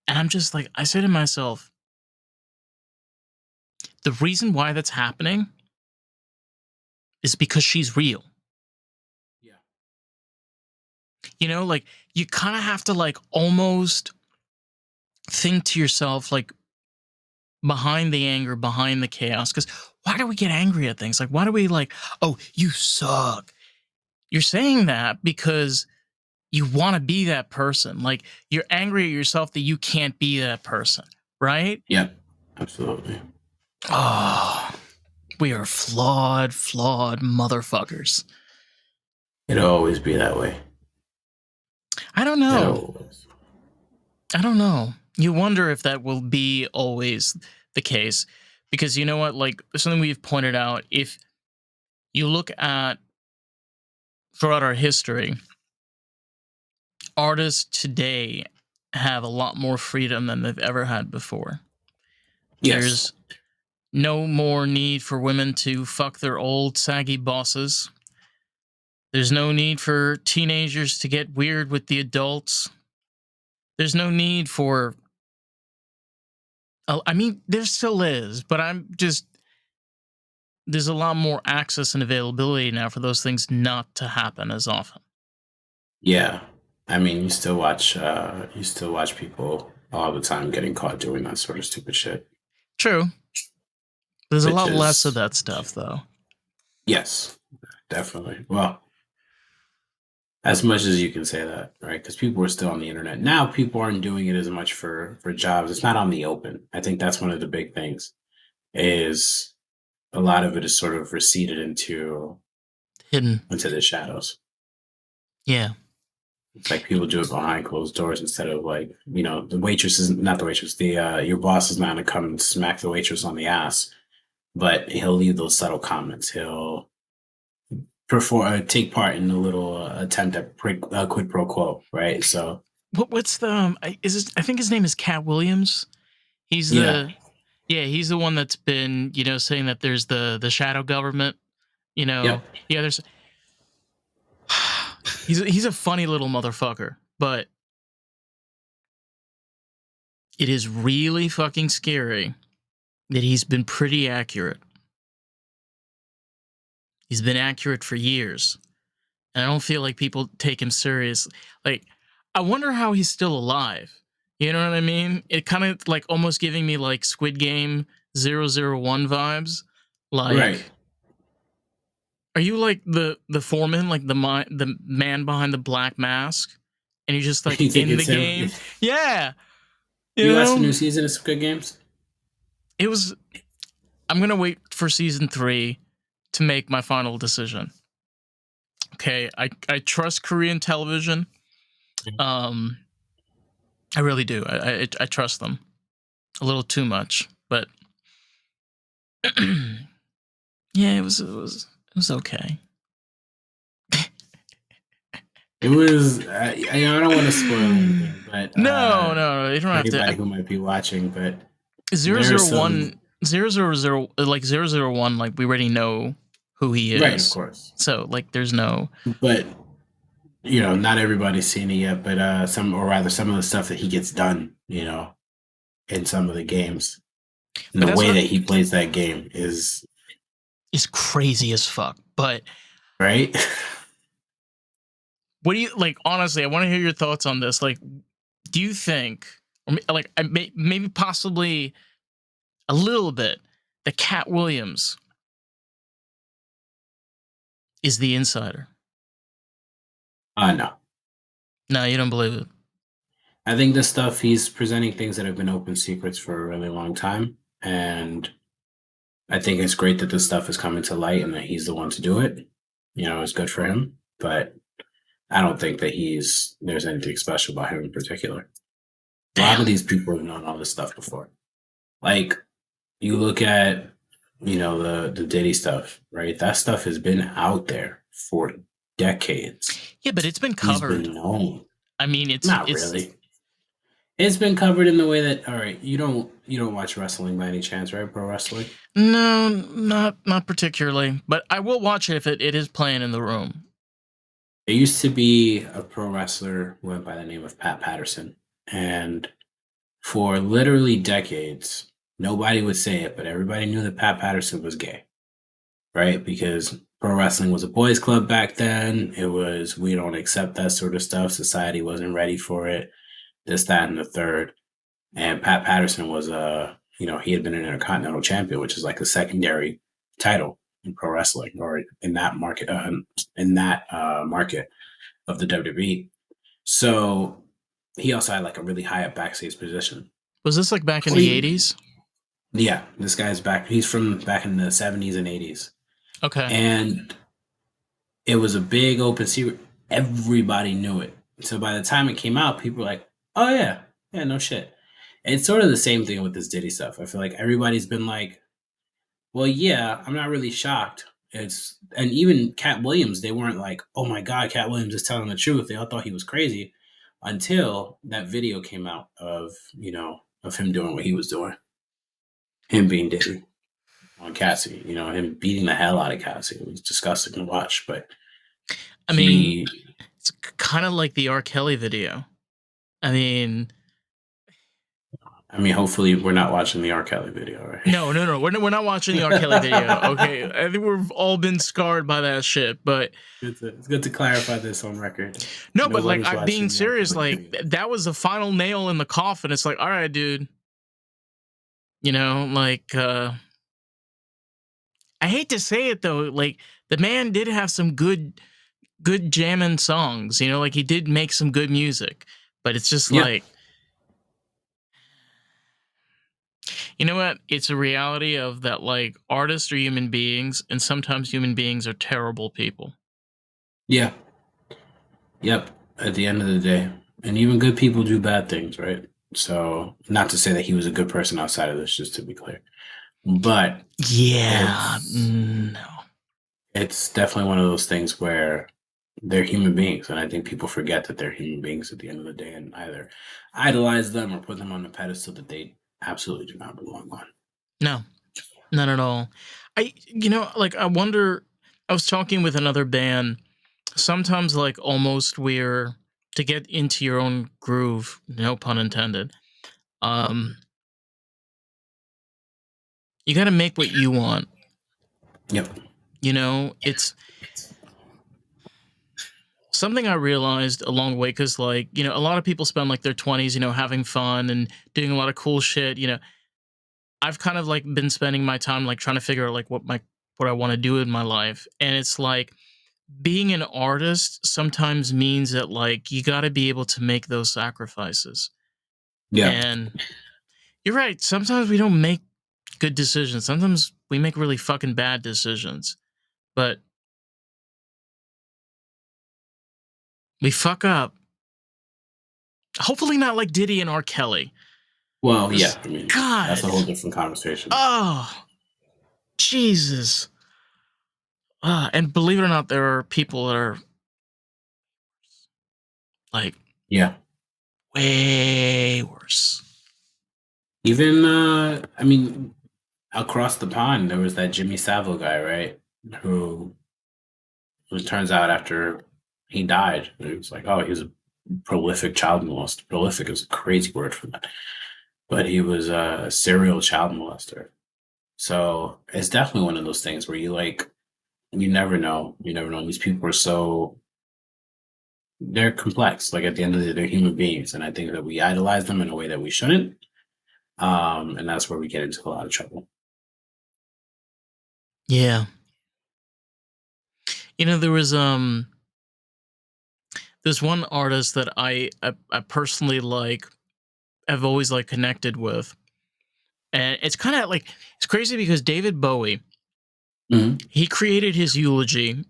And I'm just like, I say to myself, the reason why that's happening is because she's real. Yeah. You know, like, you kind of have to, like, almost think to yourself, like, behind the anger, behind the chaos, because why do we get angry at things? Like, why do we, like, oh, you suck? You're saying that because you want to be that person. Like, you're angry at yourself that you can't be that person. right? Yeah, absolutely. Oh, we are flawed motherfuckers. It'll always be that way. I don't know. It'll always. I don't know. You wonder if that will be always the case. Because you know what? Like, something we've pointed out, if you look at throughout our history, artists today have a lot more freedom than they've ever had before. Yes. There's no more need for women to fuck their old saggy bosses. There's no need for teenagers to get weird with the adults. There's no need for. I mean, there still is, but I'm just. There's a lot more access and availability now for those things not to happen as often. Yeah. I mean, you still watch people all the time getting caught doing that sort of stupid shit. True. There's a Which lot less of is, that stuff, though. yes, definitely. Well, as much as you can say that, right? Because people are still on the internet. Now people aren't doing it as much for jobs. It's not on the open. I think that's one of the big things is a lot of it is sort of receded Hidden. into the shadows. Yeah. It's like people do it behind closed doors instead of like, the waitress is not the waitress. Your boss is not gonna come and smack the waitress on the ass, but he'll leave those subtle comments. He'll take part in a little attempt at quid pro quo, right? So What's the I think his name is Cat Williams. He's yeah, he's the one that's been, saying that there's the shadow government, yep. Yeah, there's he's a funny little motherfucker, but it is really fucking scary that he's been pretty accurate. He's been accurate for years. And I don't feel like people take him serious. Like, I wonder how he's still alive. You know what I mean? It kind of like almost giving me like Squid Game 001 vibes. Like, Right. are you like the foreman, like the man behind the black mask, and you're just like You think in the it's him? game? Yeah, You watched the new season of Squid Games? it was. I'm gonna wait for season 3 to make my final decision. Okay, I trust Korean television. I really do. I trust them a little too much, but yeah, it was okay. It was. I don't want to spoil anything, but No, you don't have anybody to. who might be watching, but 001, 000, like 001, like we already know who he is. Right, of course. So like, there's no. But not everybody's seen it yet. But some of the stuff that he gets done, in some of the games, and the way that he plays that game is crazy as fuck. But right. what do you like? Honestly, I want to hear your thoughts on this. Like, do you think, or like, maybe possibly a little bit, that Cat Williams is the insider? No. No, you don't believe it. I think this stuff, he's presenting things that have been open secrets for a really long time. And I think it's great that this stuff is coming to light and that he's the one to do it. It's good for him. But I don't think that there's anything special about him in particular. Damn. A lot of these people have known all this stuff before. Like, you look at, the Diddy stuff, right? That stuff has been out there for decades. Yeah, but it's been covered. He's been known. I mean, it's not really. It's been covered in the way that, all right, you don't watch wrestling by any chance, right? Pro wrestling? No, not particularly. But I will watch it if it is playing in the room. There used to be a pro wrestler who went by the name of Pat Patterson. And for literally decades, nobody would say it, but everybody knew that Pat Patterson was gay, right? Because pro wrestling was a boys' club back then. It was, we don't accept that sort of stuff. Society wasn't ready for it. This, that, and the third. And Pat Patterson was he had been an Intercontinental Champion, which is like a secondary title in pro wrestling or in that market market of the WWE. So he also had like a really high up backstage position. Was this like back in the 80s? Yeah, this guy's back. He's from back in the 70s and 80s. Okay. And it was a big open secret. Everybody knew it. So by the time it came out, people were like, oh, yeah, yeah, no shit. It's sort of the same thing with this Diddy stuff. I feel like everybody's been like, well, yeah, I'm not really shocked. And even Cat Williams, they weren't like, oh my God, Cat Williams is telling the truth. They all thought he was crazy until that video came out of him doing what he was doing. Him being Diddy on Cassie, him beating the hell out of Cassie. It was disgusting to watch, but I mean, it's kind of like the R. Kelly video. I mean, hopefully we're not watching the R. Kelly video, right? No. We're not watching the R. Kelly video. Okay, I think we've all been scarred by that shit. But It's good to clarify this on record. No, but like I'm being serious. Like that was the final nail in the coffin. It's like, all right, dude. I hate to say it though. Like the man did have some good jamming songs. Like he did make some good music. But it's just like. You know what? It's a reality of that, like, artists are human beings, and sometimes human beings are terrible people. Yeah. Yep. At the end of the day. And even good people do bad things, right? So, not to say that he was a good person outside of this, just to be clear. But yeah, no. It's definitely one of those things where they're human beings, and I think people forget that they're human beings at the end of the day and either idolize them or put them on the pedestal that they absolutely do not belong on. No, not at all. I wonder, I was talking with another band, sometimes like almost we're, to get into your own groove, no pun intended, you got to make what you want. Yep. It's something I realized along the way, because a lot of people spend like their 20s, having fun and doing a lot of cool shit. I've kind of like been spending my time like trying to figure out like what I want to do in my life. And it's like being an artist sometimes means that like you got to be able to make those sacrifices. Yeah. And you're right. Sometimes we don't make good decisions. Sometimes we make really fucking bad decisions. But we fuck up. Hopefully not like Diddy and R. Kelly. Well, yeah. God, that's a whole different conversation. Oh, Jesus. And believe it or not, there are people that are like, yeah, way worse. Even, across the pond, there was that Jimmy Savile guy, right? Who it turns out after he died, it was like, oh, he was a prolific child molester. Prolific is a crazy word for that. But he was a serial child molester. So it's definitely one of those things where you never know. You never know. These people are they're complex. Like at the end of the day, they're human beings. And I think that we idolize them in a way that we shouldn't. And that's where we get into a lot of trouble. Yeah. There was there's one artist that I personally like, I've always like connected with. And it's kind of like, it's crazy because David Bowie, he created his eulogy,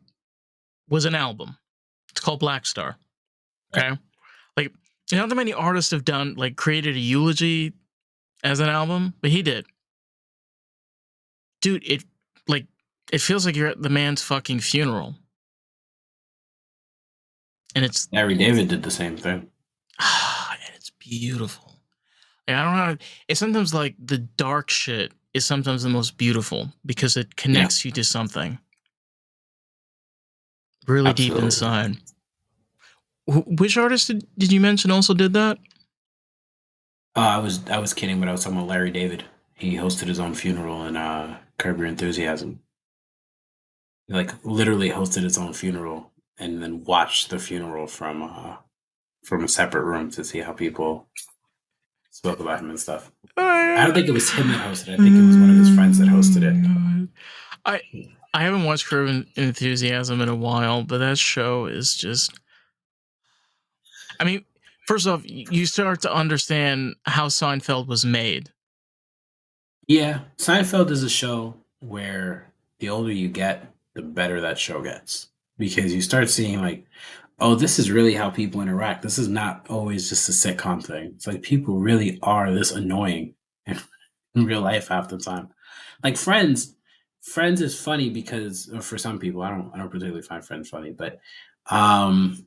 was an album. It's called Black Star. Okay. Like, not that many artists have done, like, created a eulogy as an album, but he did. Dude, it feels like you're at the man's fucking funeral. And it's Larry David did the same thing. And it's beautiful. Like, I don't know. It's sometimes like the dark shit is sometimes the most beautiful because it connects you to something really deep inside. Which artist did you mention also did that? I was kidding, but I was talking about Larry David. He hosted his own funeral in Curb Your Enthusiasm. He literally hosted his own funeral and then watched the funeral from a separate room to see how people spoke about him and stuff. I don't think it was him that hosted it. I think it was one of his friends that hosted it. I haven't watched Curb Your Enthusiasm in a while, but that show is just... First off, you start to understand how Seinfeld was made. Yeah, Seinfeld is a show where the older you get, the better that show gets. Because you start seeing like, oh, this is really how people interact. This is not always just a sitcom thing. It's like people really are this annoying in, in real life half the time. Like Friends is funny because for some people, I don't particularly find Friends funny, but um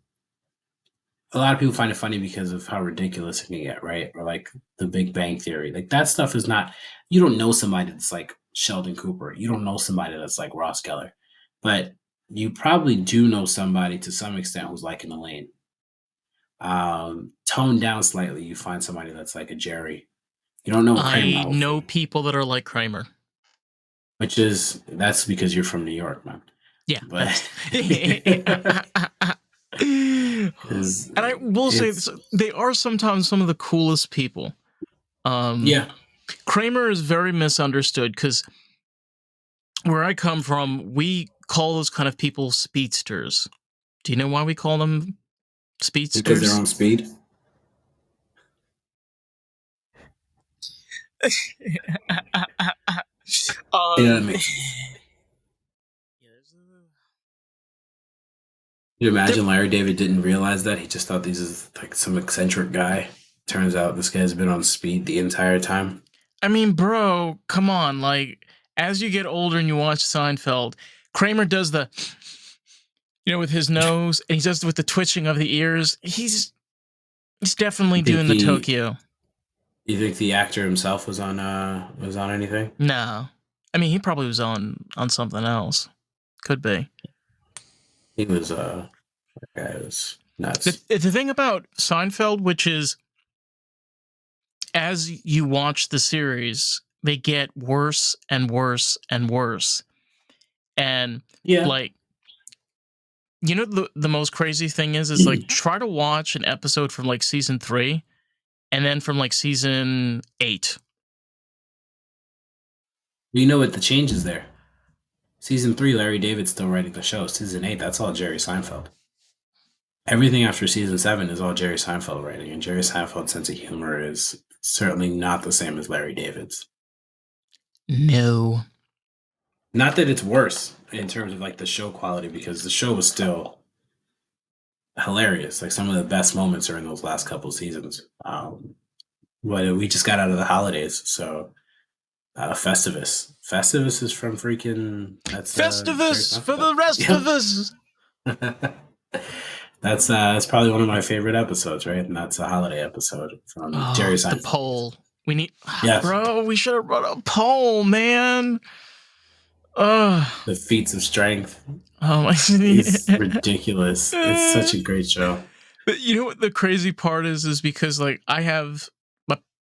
a lot of people find it funny because of how ridiculous it can get, right? Or like the Big Bang Theory. Like that stuff is not, you don't know somebody that's like Sheldon Cooper. You don't know somebody that's like Ross Geller. But you probably do know somebody to some extent who's like in the lane. Toned down slightly, you find somebody that's like a Jerry. You don't know a Kramer, I know hopefully, people that are like Kramer. that's because you're from New York, man. Yeah, But that's. And because I will say it's this, they are sometimes some of the coolest people. yeah, Kramer is very misunderstood because where I come from, we call those kind of people speedsters. Do you know why we call them because they're speedsters? on speed. Yeah, that um, makes sense. yeah, You imagine Larry David didn't realize that. He just thought this is like some eccentric guy. Turns out this guy's been on speed the entire time. I mean, bro, come on. Like, as you get older and you watch Seinfeld, Kramer does the, with his nose, and he does it with the twitching of the ears. He's definitely You think doing the the Tokyo. you think the actor himself was on anything? No, I mean he probably was on something else. Could be. He was that guy was The, nuts. the thing about Seinfeld, which is as you watch the series, they get worse and worse and worse. And Yeah. like, the most crazy thing is like try to watch an episode from like season 3 and then from like season 8. You know what the change is there? Season 3, Larry David's still writing the show. Season 8, that's all Jerry Seinfeld. Everything after season 7 is all Jerry Seinfeld writing, and Jerry Seinfeld's sense of humor is certainly not the same as Larry David's. No. Not that it's worse in terms of like the show quality, because the show was still hilarious. Like some of the best moments are in those last couple seasons. But we just got out of the holidays, so Festivus is from freaking that's Jerry Festivus for Seinfeld. the rest of us. Yep. That's probably one of my favorite episodes, right? And that's a holiday episode from Jerry Oh, the Seinfeld. poll. We need, Yes, bro. We should have run a poll, man. the feats of strength Oh is my. ridiculous. It's such a great show. But you know what the crazy part is because like I have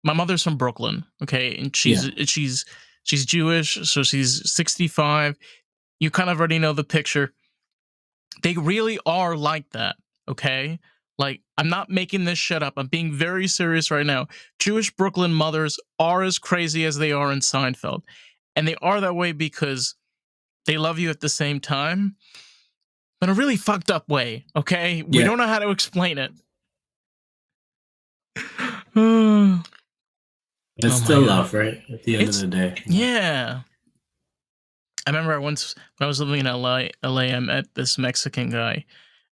my mother's from Brooklyn, okay, and Yeah, she's Jewish, so she's 65. You kind of already know the picture. They really are like that, okay? Like I'm not making this shit up. I'm being very serious right now. Jewish Brooklyn mothers are as crazy as they are in Seinfeld, and they are that way because they love you at the same time, but in a really fucked up way. Okay, we yeah. don't know how to explain it. Oh It's my still god. love, right? At the end of It's the day. yeah. I remember once when I was living in LA, I met this Mexican guy,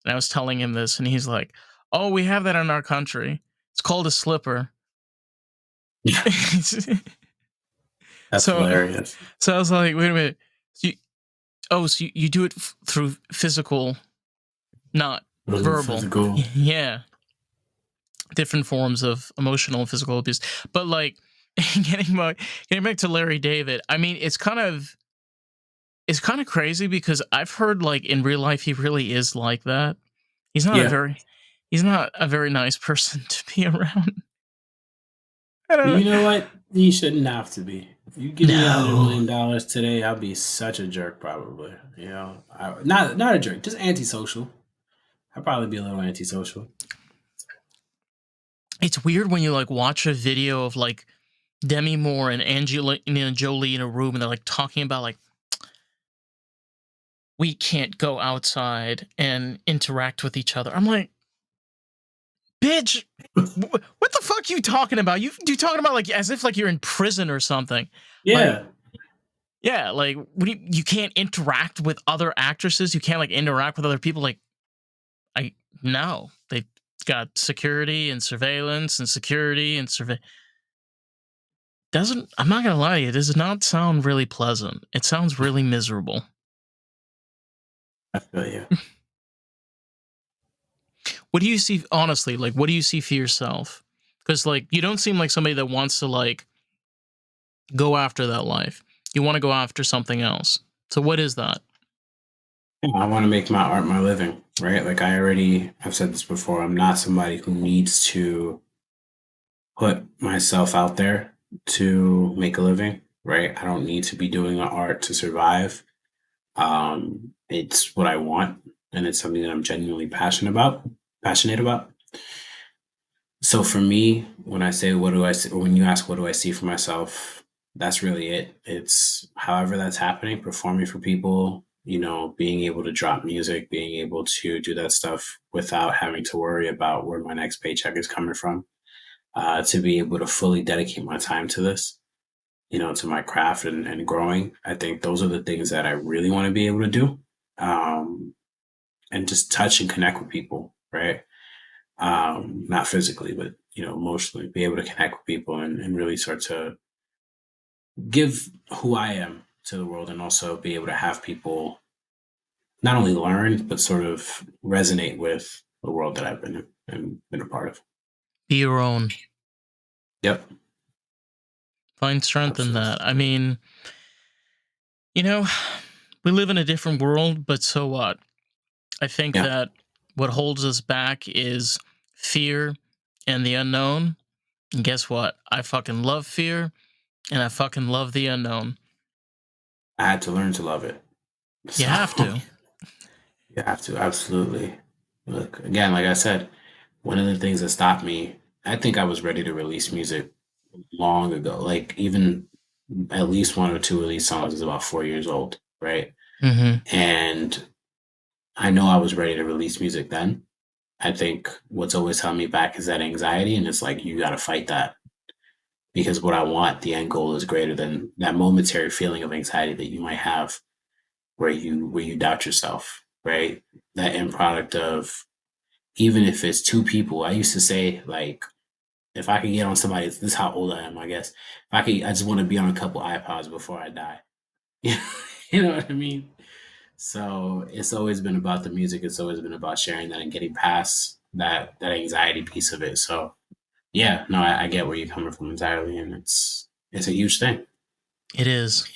and I was telling him this, and he's like, "Oh, we have that in our country. It's called a slipper." Yeah, that's so, hilarious. so I was like, "Wait a minute. So you do it through physical, not verbal." Physical. Yeah, different forms of emotional and physical abuse. But like, getting back to Larry David, I mean, it's kind of crazy because I've heard like in real life he really is like that. He's not a Yeah. very he's not a very nice person to be around. I You don't know know. what? You shouldn't have to be. If you give me No. $100 million today, I'll be such a jerk, probably. Not a jerk, just antisocial. I'd probably be a little antisocial. It's weird when you like watch a video of like Demi Moore and Angelina Jolie in a room and they're like talking about like we can't go outside and interact with each other. I'm like, Bitch, what the fuck you talking about? You talking about like as if like you're in prison or something. Yeah. Yeah, like what you can't interact with other actresses. You can't like interact with other people. Like, no, they've got security and surveillance and security and Doesn't, I'm not gonna lie to you, it does not sound really pleasant. It sounds really miserable. I feel you. What do you see, honestly, like what do you see for yourself? Because like you don't seem like somebody that wants to like go after that life. You want to go after something else. So what is that? I want to make my art my living, right? Like I've said this before, I'm not somebody who needs to put myself out there to make a living, right? I don't need to be doing art to survive. It's what I want, and it's something that I'm genuinely passionate about. So for me, when I say what do I see, or when you ask what do I see for myself, that's really it. It's however that's happening, performing for people, being able to drop music, being able to do that stuff without having to worry about where my next paycheck is coming from, to be able to fully dedicate my time to this, to my craft and growing. I think those are the things that I really want to be able to do. And just touch and connect with people, right? Not physically, but emotionally, be able to connect with people and really start to give who I am to the world, and also be able to have people not only learn but sort of resonate with the world that I've been a part of. Be your own. Yep. Find strength in Absolutely. that. I mean, we live in a different world, but so what? I think Yeah. that what holds us back is fear and the unknown. And guess what? I fucking love fear and I fucking love the unknown. I had to learn to love it. You So have to. you have to, absolutely. Look, again, like I said, one of the things that stopped me, I think I was ready to release music long ago. Like even at least one or two of these songs is about 4 years old, right? Mm-hmm. And I know I was ready to release music then. I think what's always held me back is that anxiety, and it's like you got to fight that, because what I want, the end goal, is greater than that momentary feeling of anxiety that you might have where you doubt yourself, right? That end product of, even if it's two people, I used to say, like, if I could get on somebody, this is how old I am, I guess. If I could, I just want to be on a couple iPods before I die. You know what I mean? So it's always been about the music. It's always been about sharing that and getting past that anxiety piece of it. So yeah, no, I get where you're coming from entirely, and it's a huge thing. It is.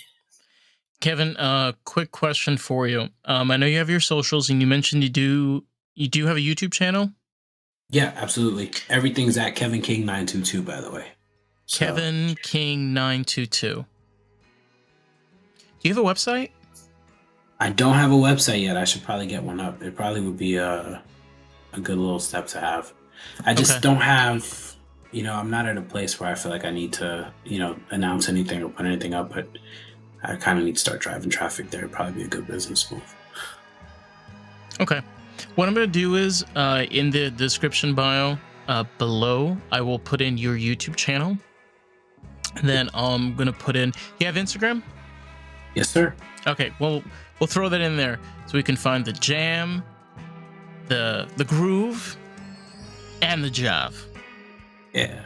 Kevin, quick question for you. I know you have your socials and you mentioned you do have a YouTube channel? Yeah, absolutely. Everything's at Kevin King 922, by the way. So Kevin King 922. Do you have a website? I don't have a website yet. I should probably get one up. It probably would be a good little step to have. I just Okay. don't have, I'm not at a place where I feel like I need to, announce anything or put anything up, but I kind of need to start driving traffic there. It'd probably be a good business move. Okay. What I'm going to do is in the description bio below, I will put in your YouTube channel. And then I'm going to put in, you have Instagram? Yes, sir. Okay, well, we'll throw that in there so we can find the jam, the groove, and the jive. Yeah,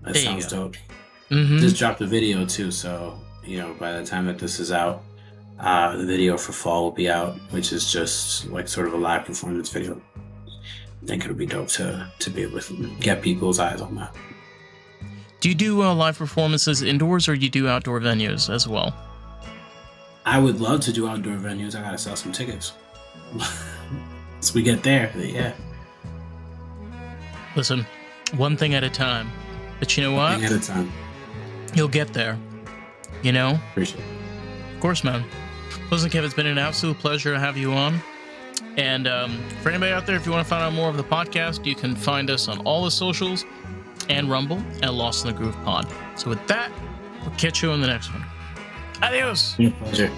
that There you sounds go. dope. Mm-hmm. Just dropped a video too, so by the time that this is out, the video for fall will be out, which is just like sort of a live performance video. I think it'll be dope to be able to get people's eyes on that. Do you do live performances indoors or do you do outdoor venues as well? I would love to do outdoor venues. I gotta sell some tickets. Once we get there, yeah. Listen, one thing at a time. But you know what? One thing at a time. You'll get there. Appreciate it. Of course, man. Listen, Kev, it's been an absolute pleasure to have you on. And for anybody out there, if you want to find out more of the podcast, you can find us on all the socials and Rumble at Lost in the Groove Pod. So with that, we'll catch you on the next one. Adios. Pleasure.